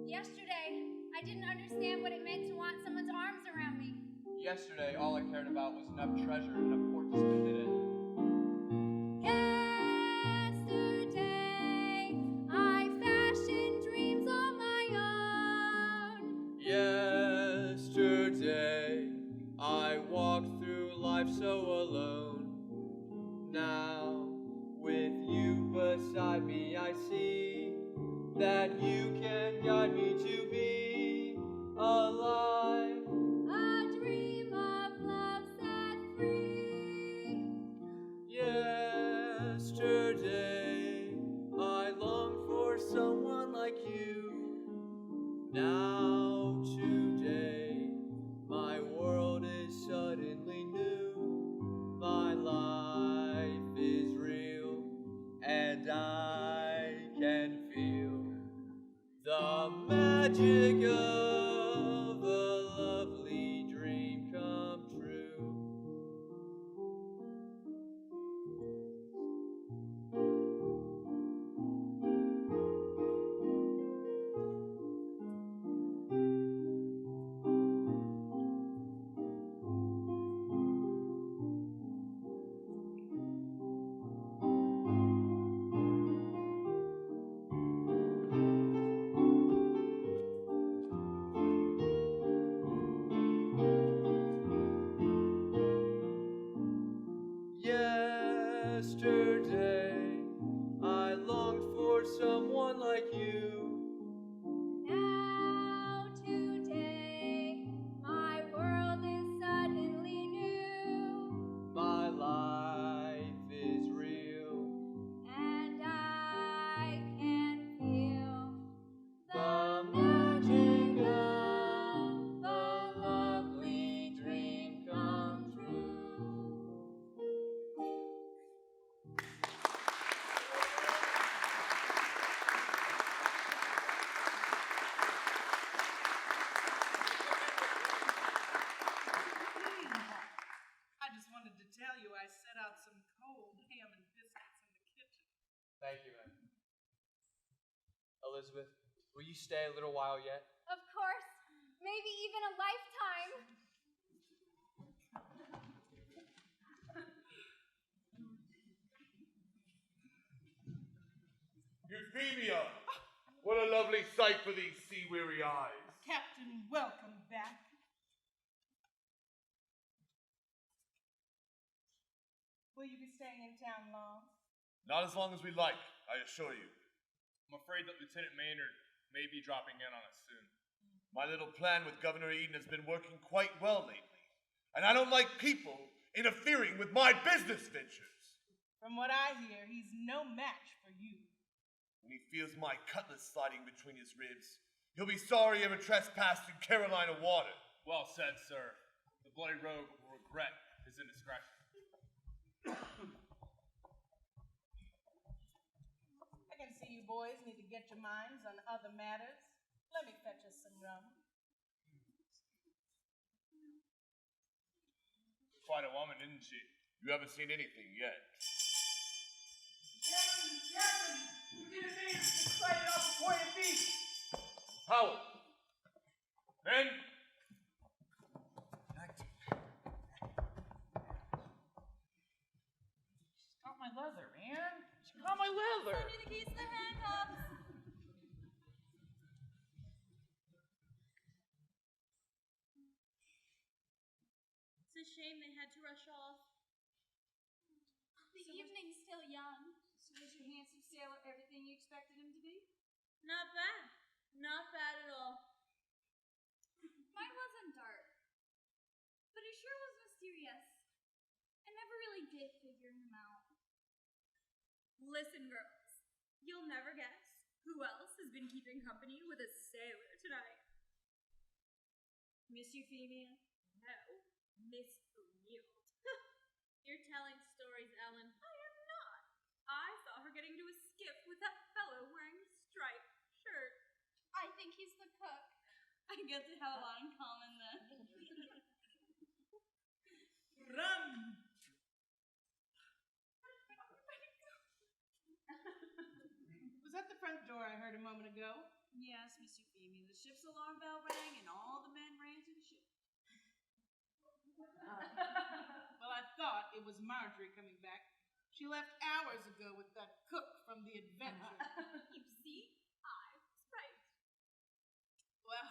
Yesterday, I didn't understand what it meant to want someone's arms around me. Yesterday, all I cared about was enough treasure and a port to spend it in. Yesterday, I fashioned dreams on my own. Yesterday, I walked through life so alone. Now, with you beside me, I see that you can guide me to be alive. A dream of love set free. Yesterday, I longed for someone like you. Now, today, my world is suddenly new. My life is real, and I can feel the magic of a lovely dream come true. Elizabeth, will you stay a little while yet? Of course. Maybe even a lifetime. Euphemia! What a lovely sight for these sea-weary eyes. Captain, welcome back. Will you be staying in town long? Not as long as we like, I assure you. I'm afraid that Lieutenant Maynard may be dropping in on us soon. My little plan with Governor Eden has been working quite well lately, and I don't like people interfering with my business ventures. From what I hear, he's no match for you. When he feels my cutlass sliding between his ribs, he'll be sorry he ever trespassed in Carolina water. Well said, sir. The bloody rogue will regret his indiscretion. I can see you boys need to get your minds on other matters. Let me fetch us some rum. Quite a woman, isn't she? You haven't seen anything yet. Captain! Lieutenant Maynard just sighted off a point of beach. Howard! Men! She got my leather, man. She got my leather. Send me the keys to the handcuffs. It's a shame they had to rush off. The evening's still young. So was your handsome sailor everything you expected him to be? Not bad. Not bad at all. Mine wasn't dark, but he sure was mysterious. I never really did figure him out. Listen, girls, you'll never guess who else has been keeping company with a sailor tonight. Miss Euphemia? No, Miss O'Neill. You're telling stories, Ellen. I am not. I saw her getting into a skiff with that fellow wearing a striped shirt. I think he's the cook. I guess we have a lot in common then. Rum! Was that the front door I heard a moment ago? Yes, Miss Euphemia. The ship's alarm bell rang and all the men ran to the ship. Well, I thought it was Marjorie coming back. She left hours ago with that cook from the Adventure. You see? I was right. Well,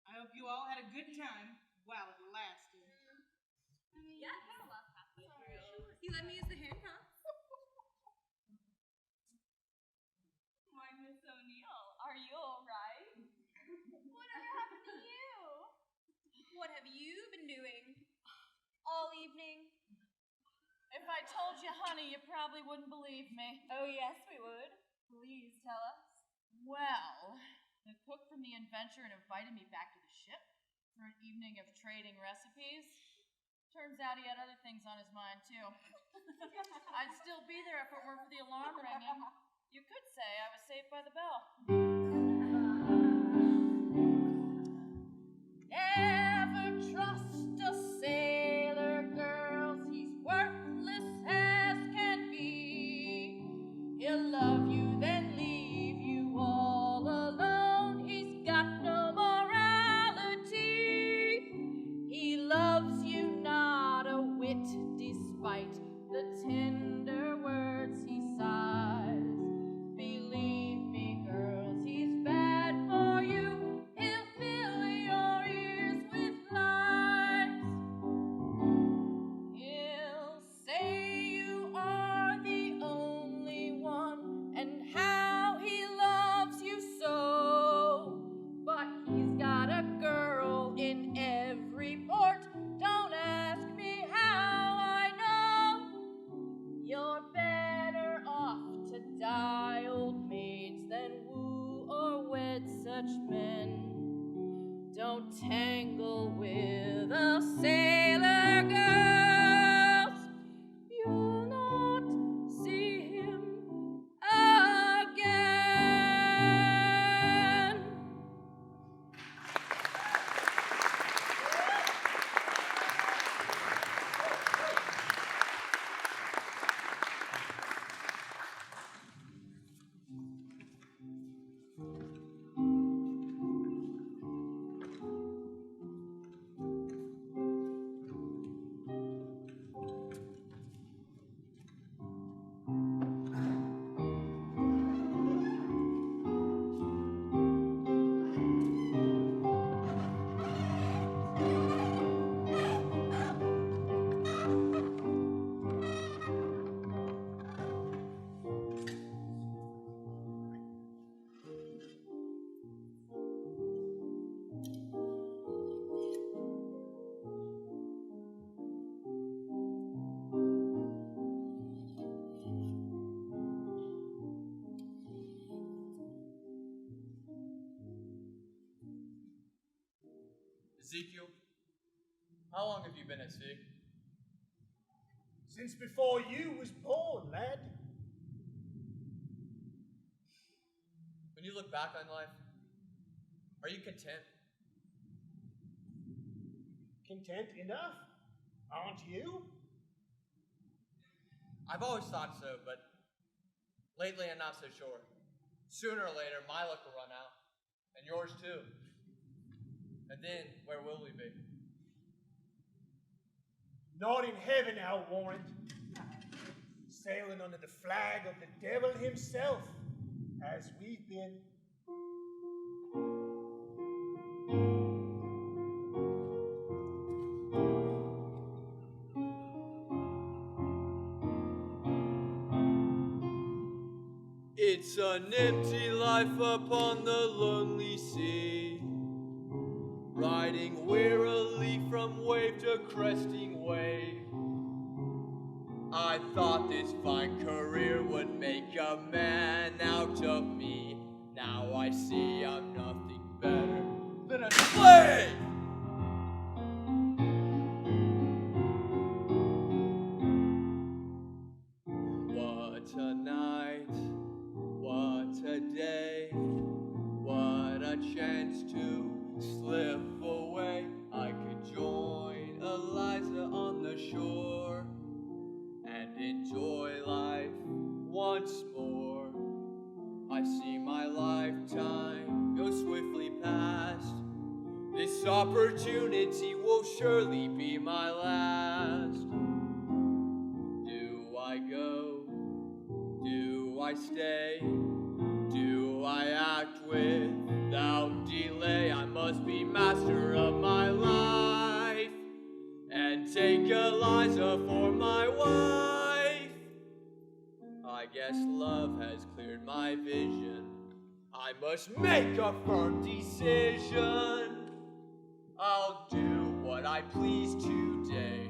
I hope you all had a good time while it lasted. Yeah, I had a lot halfway through. You let me use the handcuffs? Why, Miss O'Neill, are you all right? Whatever happened to you? What have you been doing all evening? If I told you, honey, you probably wouldn't believe me. Oh, yes, we would. Please tell us. Well, the cook from the Adventure invited me back to the ship for an evening of trading recipes. Turns out he had other things on his mind, too. I'd still be there if it weren't for the alarm ringing. You could say I was saved by the bell. Never trust a sailor, girls. He's worthless as can be. He'll love you, then leave you all alone. He's got no morality. He loves you not a whit, despite the tender words he sighs. Believe me, girls, he's bad for you. He'll fill your ears with lies. He'll say you are the only one, and how he loves you so. But he's got a girl in every port. Don't ask me how I know. You're better off to die, old maids, than woo or wed such men. Don't tangle with a sailor, girls. You'll not see him again. Ezekiel, how long have you been at sea? Since before you was born, lad. When you look back on life, are you content? Content enough, aren't you? I've always thought so, but lately I'm not so sure. Sooner or later, my luck will run out, and yours too. And then, where will we be? Not in heaven, I'll warrant. Sailing under the flag of the devil himself, as we've been. It's an empty life upon the lonely sea, riding wearily from wave to cresting wave. I thought this fine career would make a man out of me. Now I see I'm nothing better than a slave! What a night, what a day, what a chance to slip away. I could join Eliza on the shore and enjoy life once more. I see my lifetime go swiftly past. This opportunity will surely be my last. Do I go? Do I stay? Do I act without delay? I must be master of my life and take Eliza for my wife. I guess love has cleared my vision. I must make a firm decision. I'll do what I please today,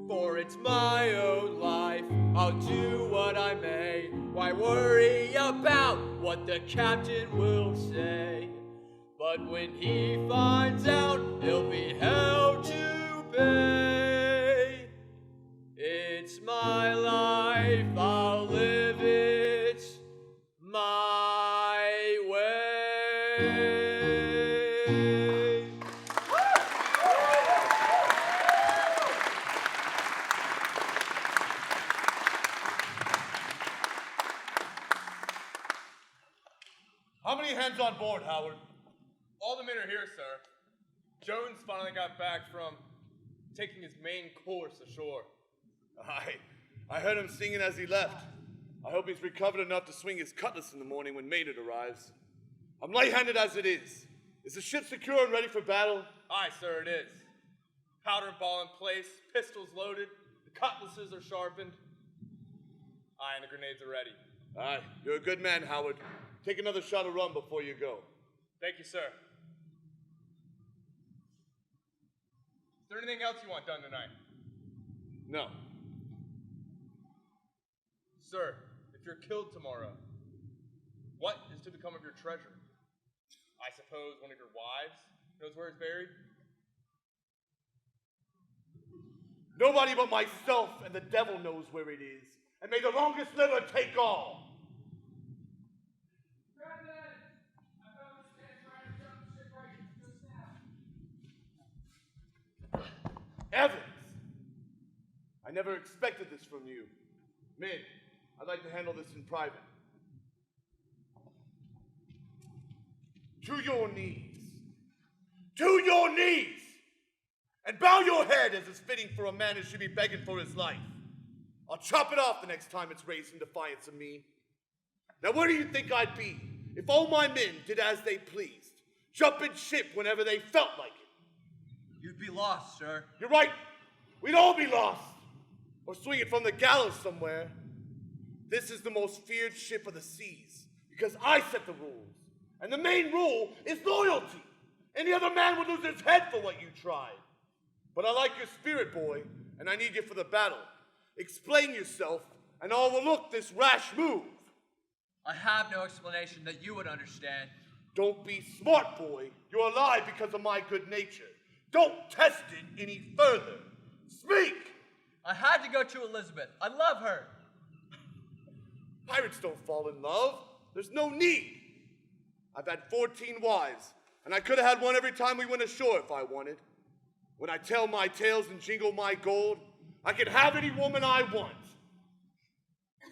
for it's my own life. I'll do what I may. Why worry about what the captain will say? But when he finds out, he'll be held to pay. It's my life, I'll live it my way. How many hands on board, Howard? All the men are here, sir. Jones finally got back from taking his main course ashore. I heard him singing as he left. I hope he's recovered enough to swing his cutlass in the morning when Maynard arrives. I'm light-handed as it is. Is the ship secure and ready for battle? Aye, sir, it is. Powder and ball in place, pistols loaded, the cutlasses are sharpened. Aye, and the grenades are ready. Aye, you're a good man, Howard. Take another shot of rum before you go. Thank you, sir. Is there anything else you want done tonight? No. Sir, if you're killed tomorrow, what is to become of your treasure? I suppose one of your wives knows where it's buried? Nobody but myself and the devil knows where it is. And may the longest liver take all. Evans! I never expected this from you. Mid, I'd like to handle this in private. To your knees. To your knees! And bow your head as is fitting for a man who should be begging for his life. I'll chop it off the next time it's raised in defiance of me. Now where do you think I'd be if all my men did as they pleased? Jumping ship whenever they felt like it. You'd be lost, sir. You're right. We'd all be lost. Or swing it from the gallows somewhere. This is the most feared ship of the seas because I set the rules. And the main rule is loyalty. Any other man would lose his head for what you tried. But I like your spirit, boy, and I need you for the battle. Explain yourself, and I'll overlook this rash move. I have no explanation that you would understand. Don't be smart, boy. You're alive because of my good nature. Don't test it any further. Speak! I had to go to Elizabeth. I love her. Pirates don't fall in love. There's no need. I've had 14 wives, and I could have had one every time we went ashore if I wanted. When I tell my tales and jingle my gold, I can have any woman I want.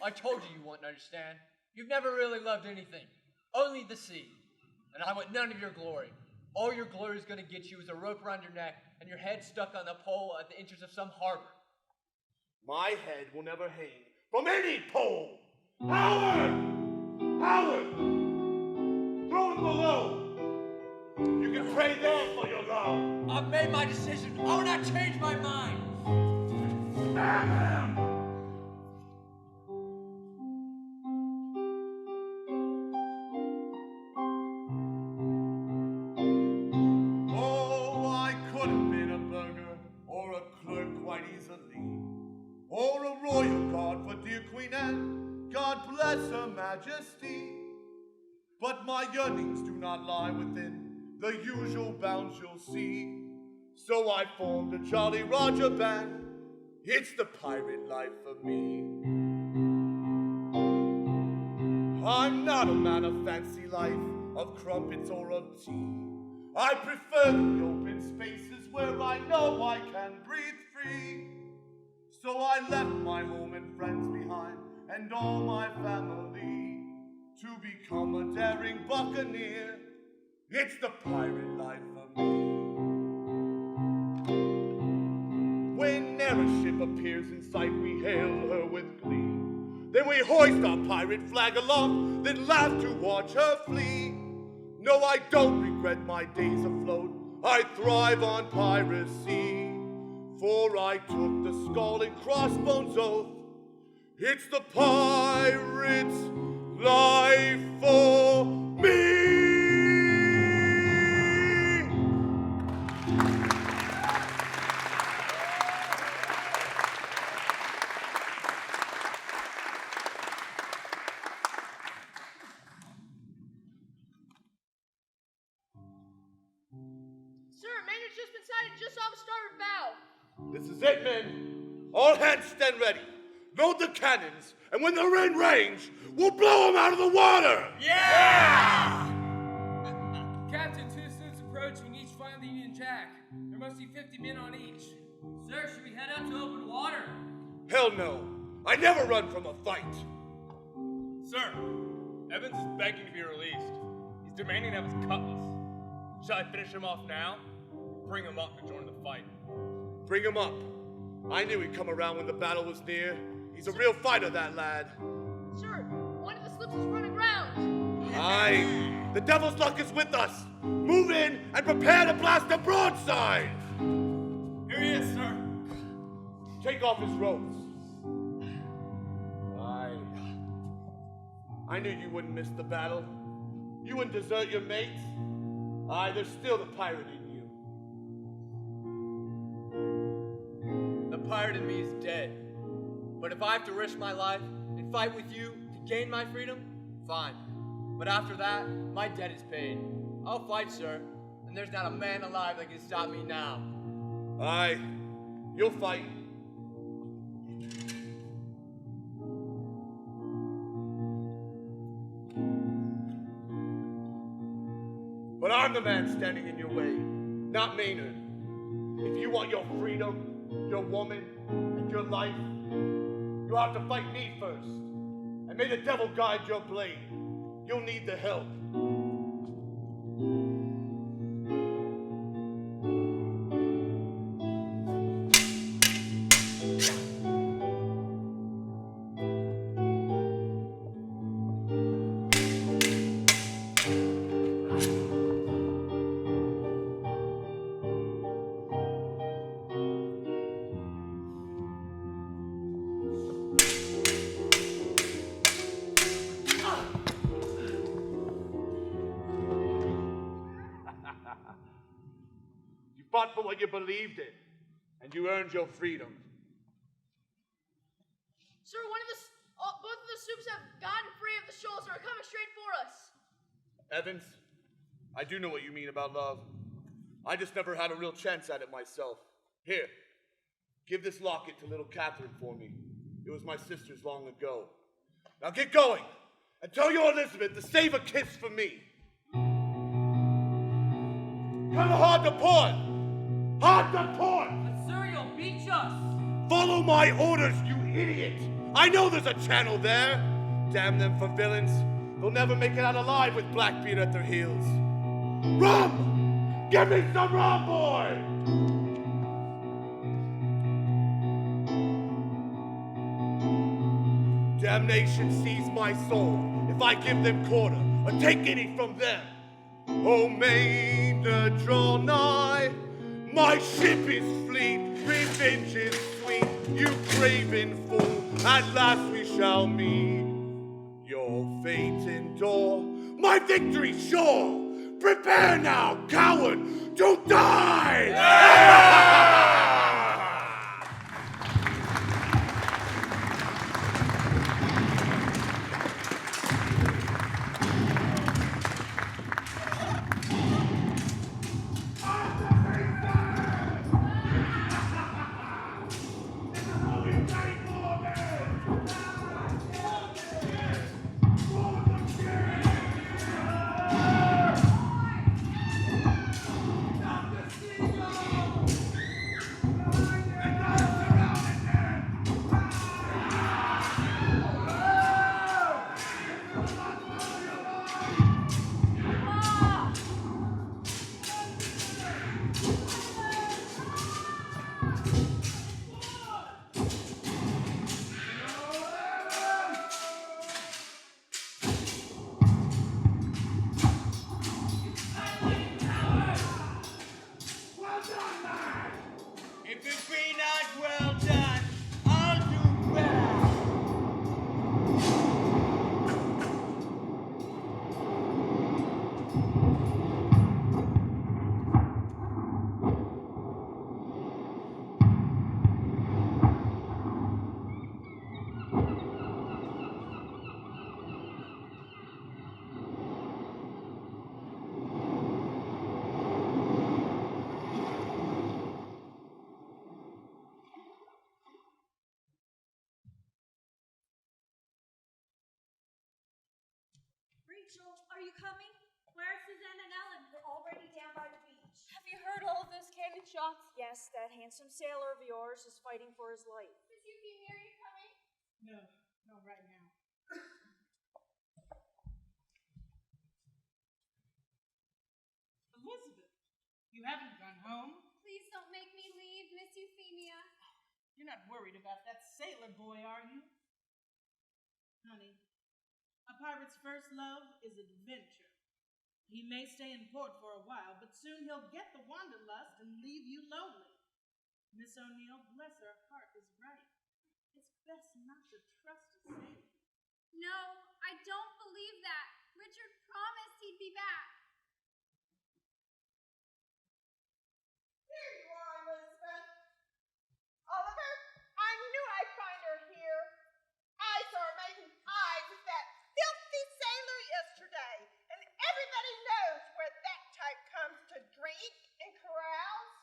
I told you you wouldn't understand. You've never really loved anything. Only the sea. And I want none of your glory. All your glory is going to get you is a rope around your neck and your head stuck on the pole at the entrance of some harbor. My head will never hang from any pole. Howard! Howard! Throw him below. You can pray there for your love. I've made my decision. I will not change my mind. Stab him! Oh, I could have been a burgher or a clerk quite easily, or a royal guard for dear Queen Anne, God bless her majesty. But my yearnings do not lie within the usual bounds you'll see. So I formed a Jolly Roger band. It's the pirate life for me. I'm not a man of fancy life, of crumpets or of tea. I prefer the open spaces where I know I can breathe free. So I left my home and friends behind, and all my family, to become a daring buccaneer. It's the pirate life for me. Whenever a ship appears in sight, we hail her with glee. Then we hoist our pirate flag aloft, then laugh to watch her flee. No, I don't regret my days afloat. I thrive on piracy. For I took the skull and crossbones oath. It's the pirate's life for me. Sir, Maynard's just been sighted just off the starboard bow. This is it, men. All hands stand ready. Load the cannons, and when they're in range, we'll blow them out of the water! Yeah! Captain, 2 sloops approaching, each flying the Union Jack. There must be 50 men on each. Sir, should we head out to open water? Hell no. I never run from a fight. Sir, Evans is begging to be released. He's demanding to have his cutlass. Shall I finish him off now? Or bring him up to join the fight? Bring him up. I knew he'd come around when the battle was near. He's a real fighter, that lad. Sir, one of the slips is running aground. Aye. The devil's luck is with us. Move in and prepare to blast the broadside. Here he is, sir. Take off his ropes. I knew you wouldn't miss the battle. You wouldn't desert your mates. Aye, there's still the pirate in you. The pirate in me is dead. But if I have to risk my life and fight with you to gain my freedom, fine. But after that, my debt is paid. I'll fight, sir, and there's not a man alive that can stop me now. Aye, you'll fight. But I'm the man standing in your way, not Maynard. If you want your freedom, your woman, and your life, you have to fight me first. And may the devil guide your blade. You'll need the help. Fought for what you believed in, and you earned your freedom. Sir, both of the soups have gotten free of the shoals and are coming straight for us. Evans, I do know what you mean about love. I just never had a real chance at it myself. Here, give this locket to little Catherine for me. It was my sister's long ago. Now get going, and tell your Elizabeth to save a kiss for me. Come hard to port! Hard to port! But sir, you'll beach us! Follow my orders, you idiot! I know there's a channel there! Damn them for villains. They'll never make it out alive with Blackbeard at their heels. Rum! Give me some rum, boy! Damnation seize my soul if I give them quarter or take any from them. Oh, maiden, draw nigh. My ship is fleet, revenge is sweet. You craven fool, at last we shall meet. Your fate endure, my victory sure. Prepare now, coward, to die! Rachel, are you coming? Where are Suzanne and Ellen? We're already down by the beach. Have you heard all of those cannon shots? Yes, that handsome sailor of yours is fighting for his life. Miss Euphemia, are you coming? No, not right now. Elizabeth, you haven't gone home? Please don't make me leave, Miss Euphemia. You're not worried about that sailor boy, are you? Honey, a pirate's first love is adventure. He may stay in port for a while, but soon he'll get the wanderlust and leave you lonely. Miss O'Neill, bless her heart, is right. It's best not to trust a sailor. No, I don't believe that. Richard promised he'd be back. Here you are, Elizabeth. Oliver, I knew I'd find her here. I saw her making eyes with that filthy sailor yesterday, and everybody knows where that type comes to drink and carouse.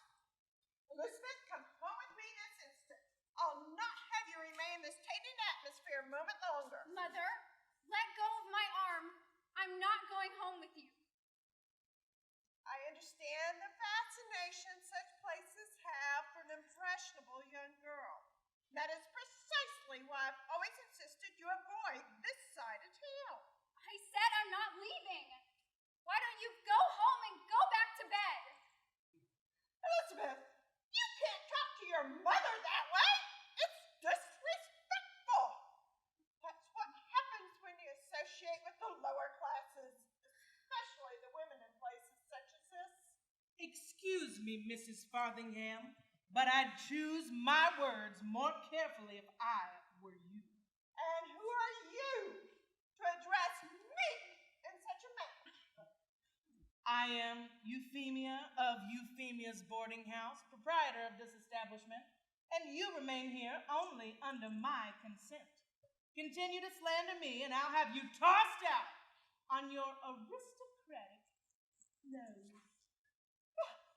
Elizabeth, come home with me this instant. I'll not have you remain in this tainted atmosphere a moment longer. Mother, let go of my arm. I'm not going home with you. I understand the fascination such places have for an impressionable young girl. That is precisely why I've always insisted you avoid this side of town. I said I'm not leaving. Why don't you go home and go back to bed? Elizabeth, you can't talk to your mother that way. It's disrespectful. That's what happens when you associate with the lower classes, especially the women in places such as this. Excuse me, Mrs. Farthingham, but I'd choose my words more carefully if I were you. And who are you to address me in such a manner? I am Euphemia of Euphemia's Boarding House, proprietor of this establishment, and you remain here only under my consent. Continue to slander me, and I'll have you tossed out on your aristocratic nose.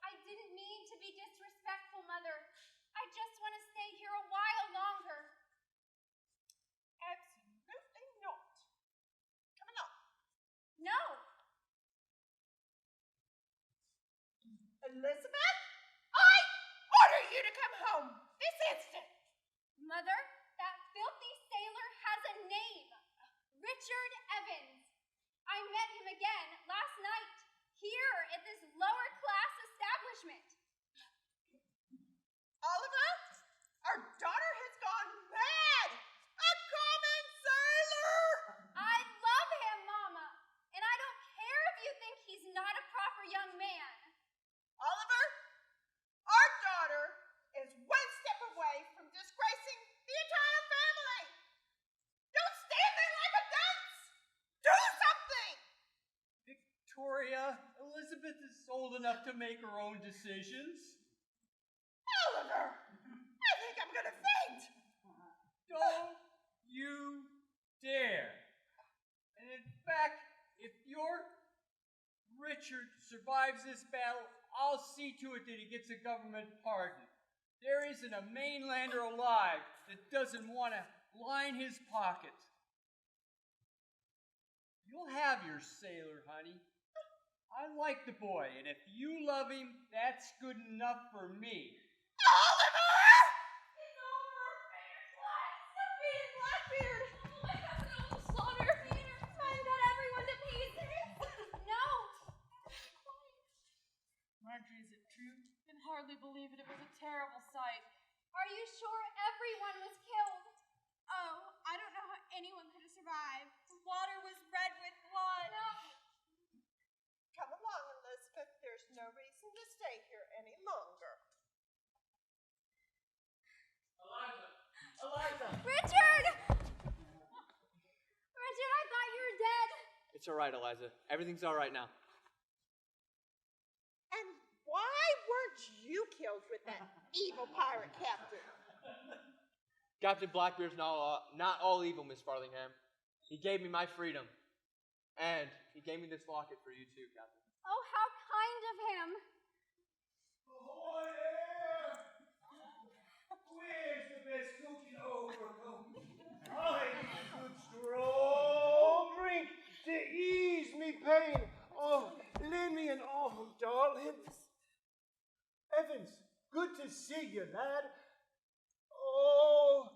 I Elizabeth, I order you to come home this instant. Mother, that filthy sailor has a name. Richard Evans. I met him again last night, here at this lower class establishment. Oliver, our daughter has gone mad. A common sailor. I love him, Mama, and I don't care if you think he's not a proper young man. Oliver, our daughter is one step away from disgracing the entire family. Don't stand there like a dunce. Do something. Victoria, Elizabeth is old enough to make her own decisions. Oliver, I think I'm gonna faint. Don't you dare. And in fact, if your Richard survives this battle, I'll see to it that he gets a government pardon. There isn't a mainlander alive that doesn't want to line his pockets. You'll have your sailor, honey. I like the boy, and if you love him, that's good enough for me. Oliver! It's over. Maynard's lives. Defeated Blackbeard. Oh my God, no slaughter. Maynard, I've got everyone to pieces. No. Marjorie, is it true? I can hardly believe it. It was a terrible sight. Are you sure everyone was killed? Oh, I don't know how anyone could have survived. The water was red with blood. No. Come along, Elizabeth. There's no reason to stay here any longer. Eliza! Richard! Richard, I thought you were dead. It's all right, Eliza. Everything's all right now. And why weren't you killed with that evil pirate captain? Captain Blackbeard's not all evil, Miss Farlingham. He gave me my freedom. And he gave me this locket for you too, Captain. Oh, how kind of him. Ahoy there! Where's the best cook in Ocracoke? I need a good strong drink to ease me pain. Oh, lend me an arm, darling. Evans, good to see you, lad. Oh,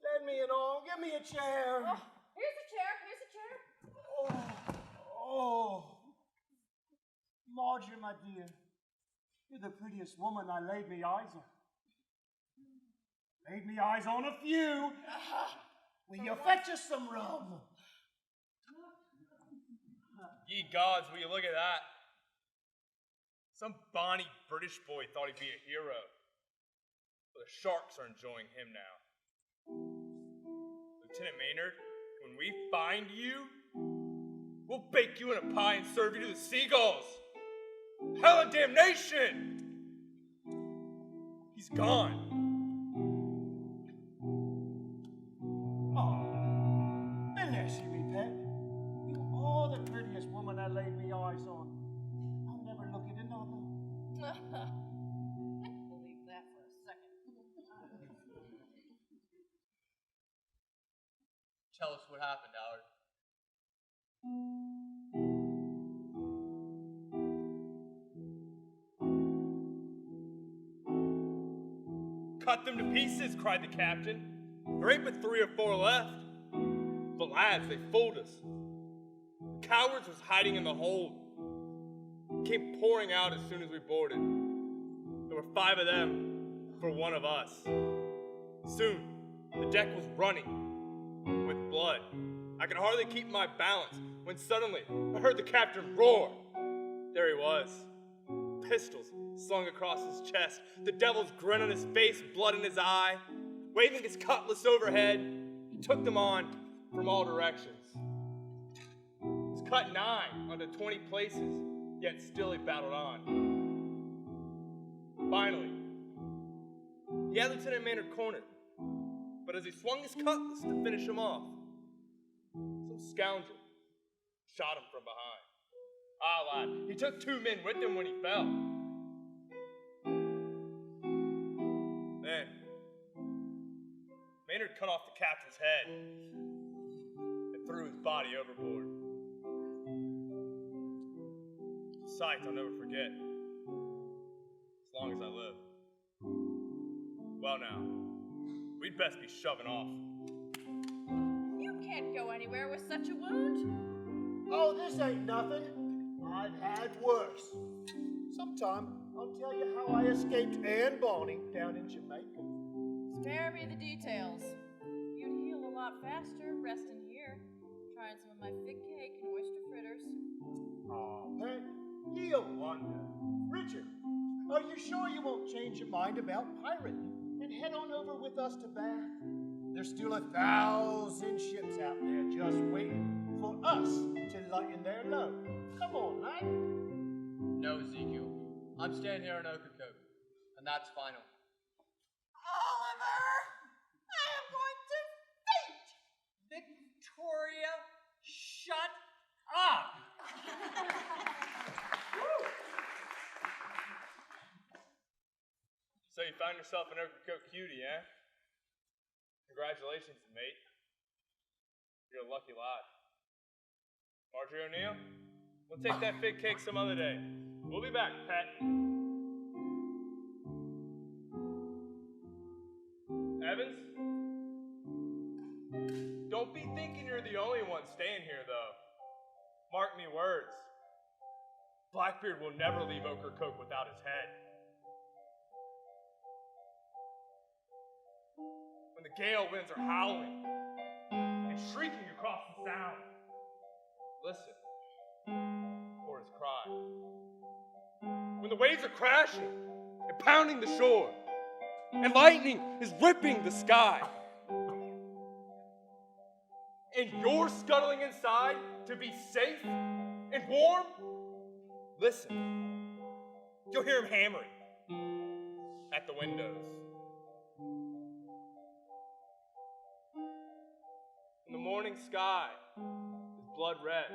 lend me an arm. Give me a chair. Oh, here's a chair. Here's a chair. Oh, Marjorie, my dear, you're the prettiest woman I laid me eyes on. Laid me eyes on a few. Will you fetch us some rum? Ye gods, will you look at that? Some bonny British boy thought he'd be a hero. But the sharks are enjoying him now. Lieutenant Maynard, when we find you, we'll bake you in a pie and serve you to the seagulls. Hell and damnation! He's gone. Oh, bless you, me pet. You are the prettiest woman I laid me eyes on. I'll never look at another. Believe that for a second. Tell us what happened, Allard. Cut them to pieces, cried the captain. There ain't but 3 or 4 left. The lads, they fooled us. The cowards was hiding in the hold. Came pouring out as soon as we boarded. There were 5 of them for 1 of us. Soon, the deck was running with blood. I could hardly keep my balance when suddenly I heard the captain roar. There he was. Pistols slung across his chest, the devil's grin on his face, blood in his eye. Waving his cutlass overhead, he took them on from all directions. He was cut 9 onto 20 places, yet still he battled on. Finally, he had Lieutenant Maynard cornered, but as he swung his cutlass to finish him off, some scoundrel shot him from behind. Ah, lad, he took 2 men with him when he fell. Then, Maynard cut off the captain's head and threw his body overboard. Sight I'll never forget. long as I live. Well now, we'd best be shoving off. You can't go anywhere with such a wound. Oh, this ain't nothing. I've had worse. Sometime I'll tell you how I escaped Anne Bonny down in Jamaica. Spare me the details. You'd heal a lot faster resting here, trying some of my fig cake and oyster fritters. Oh, Pet, you'll wonder. Richard, are you sure you won't change your mind about pirating and head on over with us to Bath? There's still 1,000 ships out there just waiting for us to lighten their load. Come on, lad. No, Ezekiel. I'm staying here in Ocracoke, and that's final. Oliver! I am going to faint! Victoria, shut up! So you found yourself an Ocracoke cutie, eh? Congratulations, mate. You're a lucky lad. Marjorie O'Neill, we'll take that fig cake some other day. We'll be back, pet. Evans? Don't be thinking you're the only one staying here, though. Mark me words. Blackbeard will never leave Ocracoke without his head. When the gale winds are howling and shrieking across the sound, listen for his cry. When the waves are crashing and pounding the shore, and lightning is ripping the sky, and you're scuttling inside to be safe and warm, listen. You'll hear him hammering at the windows. In the morning sky is blood red.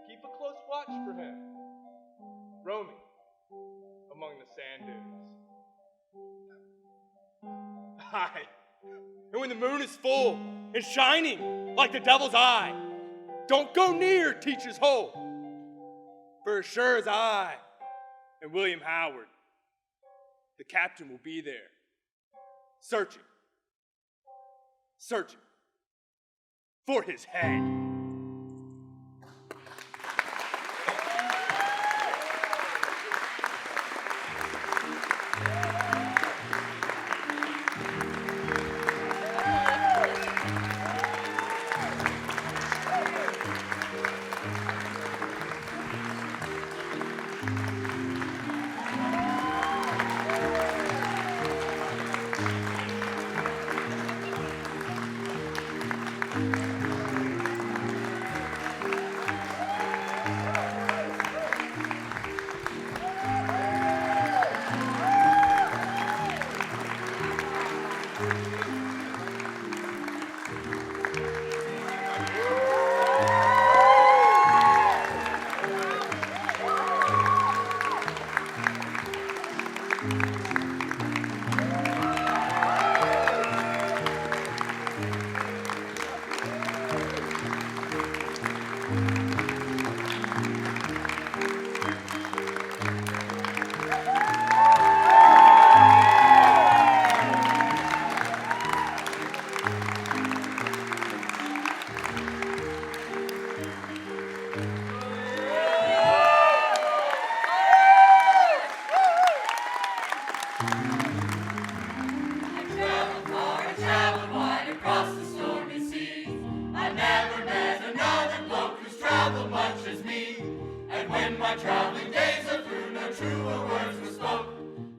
Keep a close watch for him, roaming among the sand dunes. Aye, and when the moon is full and shining like the devil's eye, don't go near Teacher's Hole, for as sure as I and William Howard, the captain will be there, searching for his head. Traveling days are through, no truer words were spoke.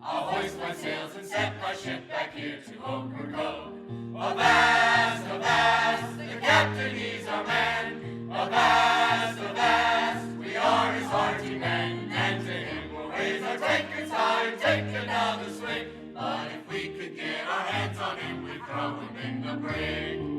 I'll hoist my sails and set my ship back here to Ocracoke. Avast, avast, the captain, he's our man. Avast, avast, we are his hearty men. And to him we'll raise our tankards high and take another swing. But if we could get our hands on him, we'd throw him in the brig.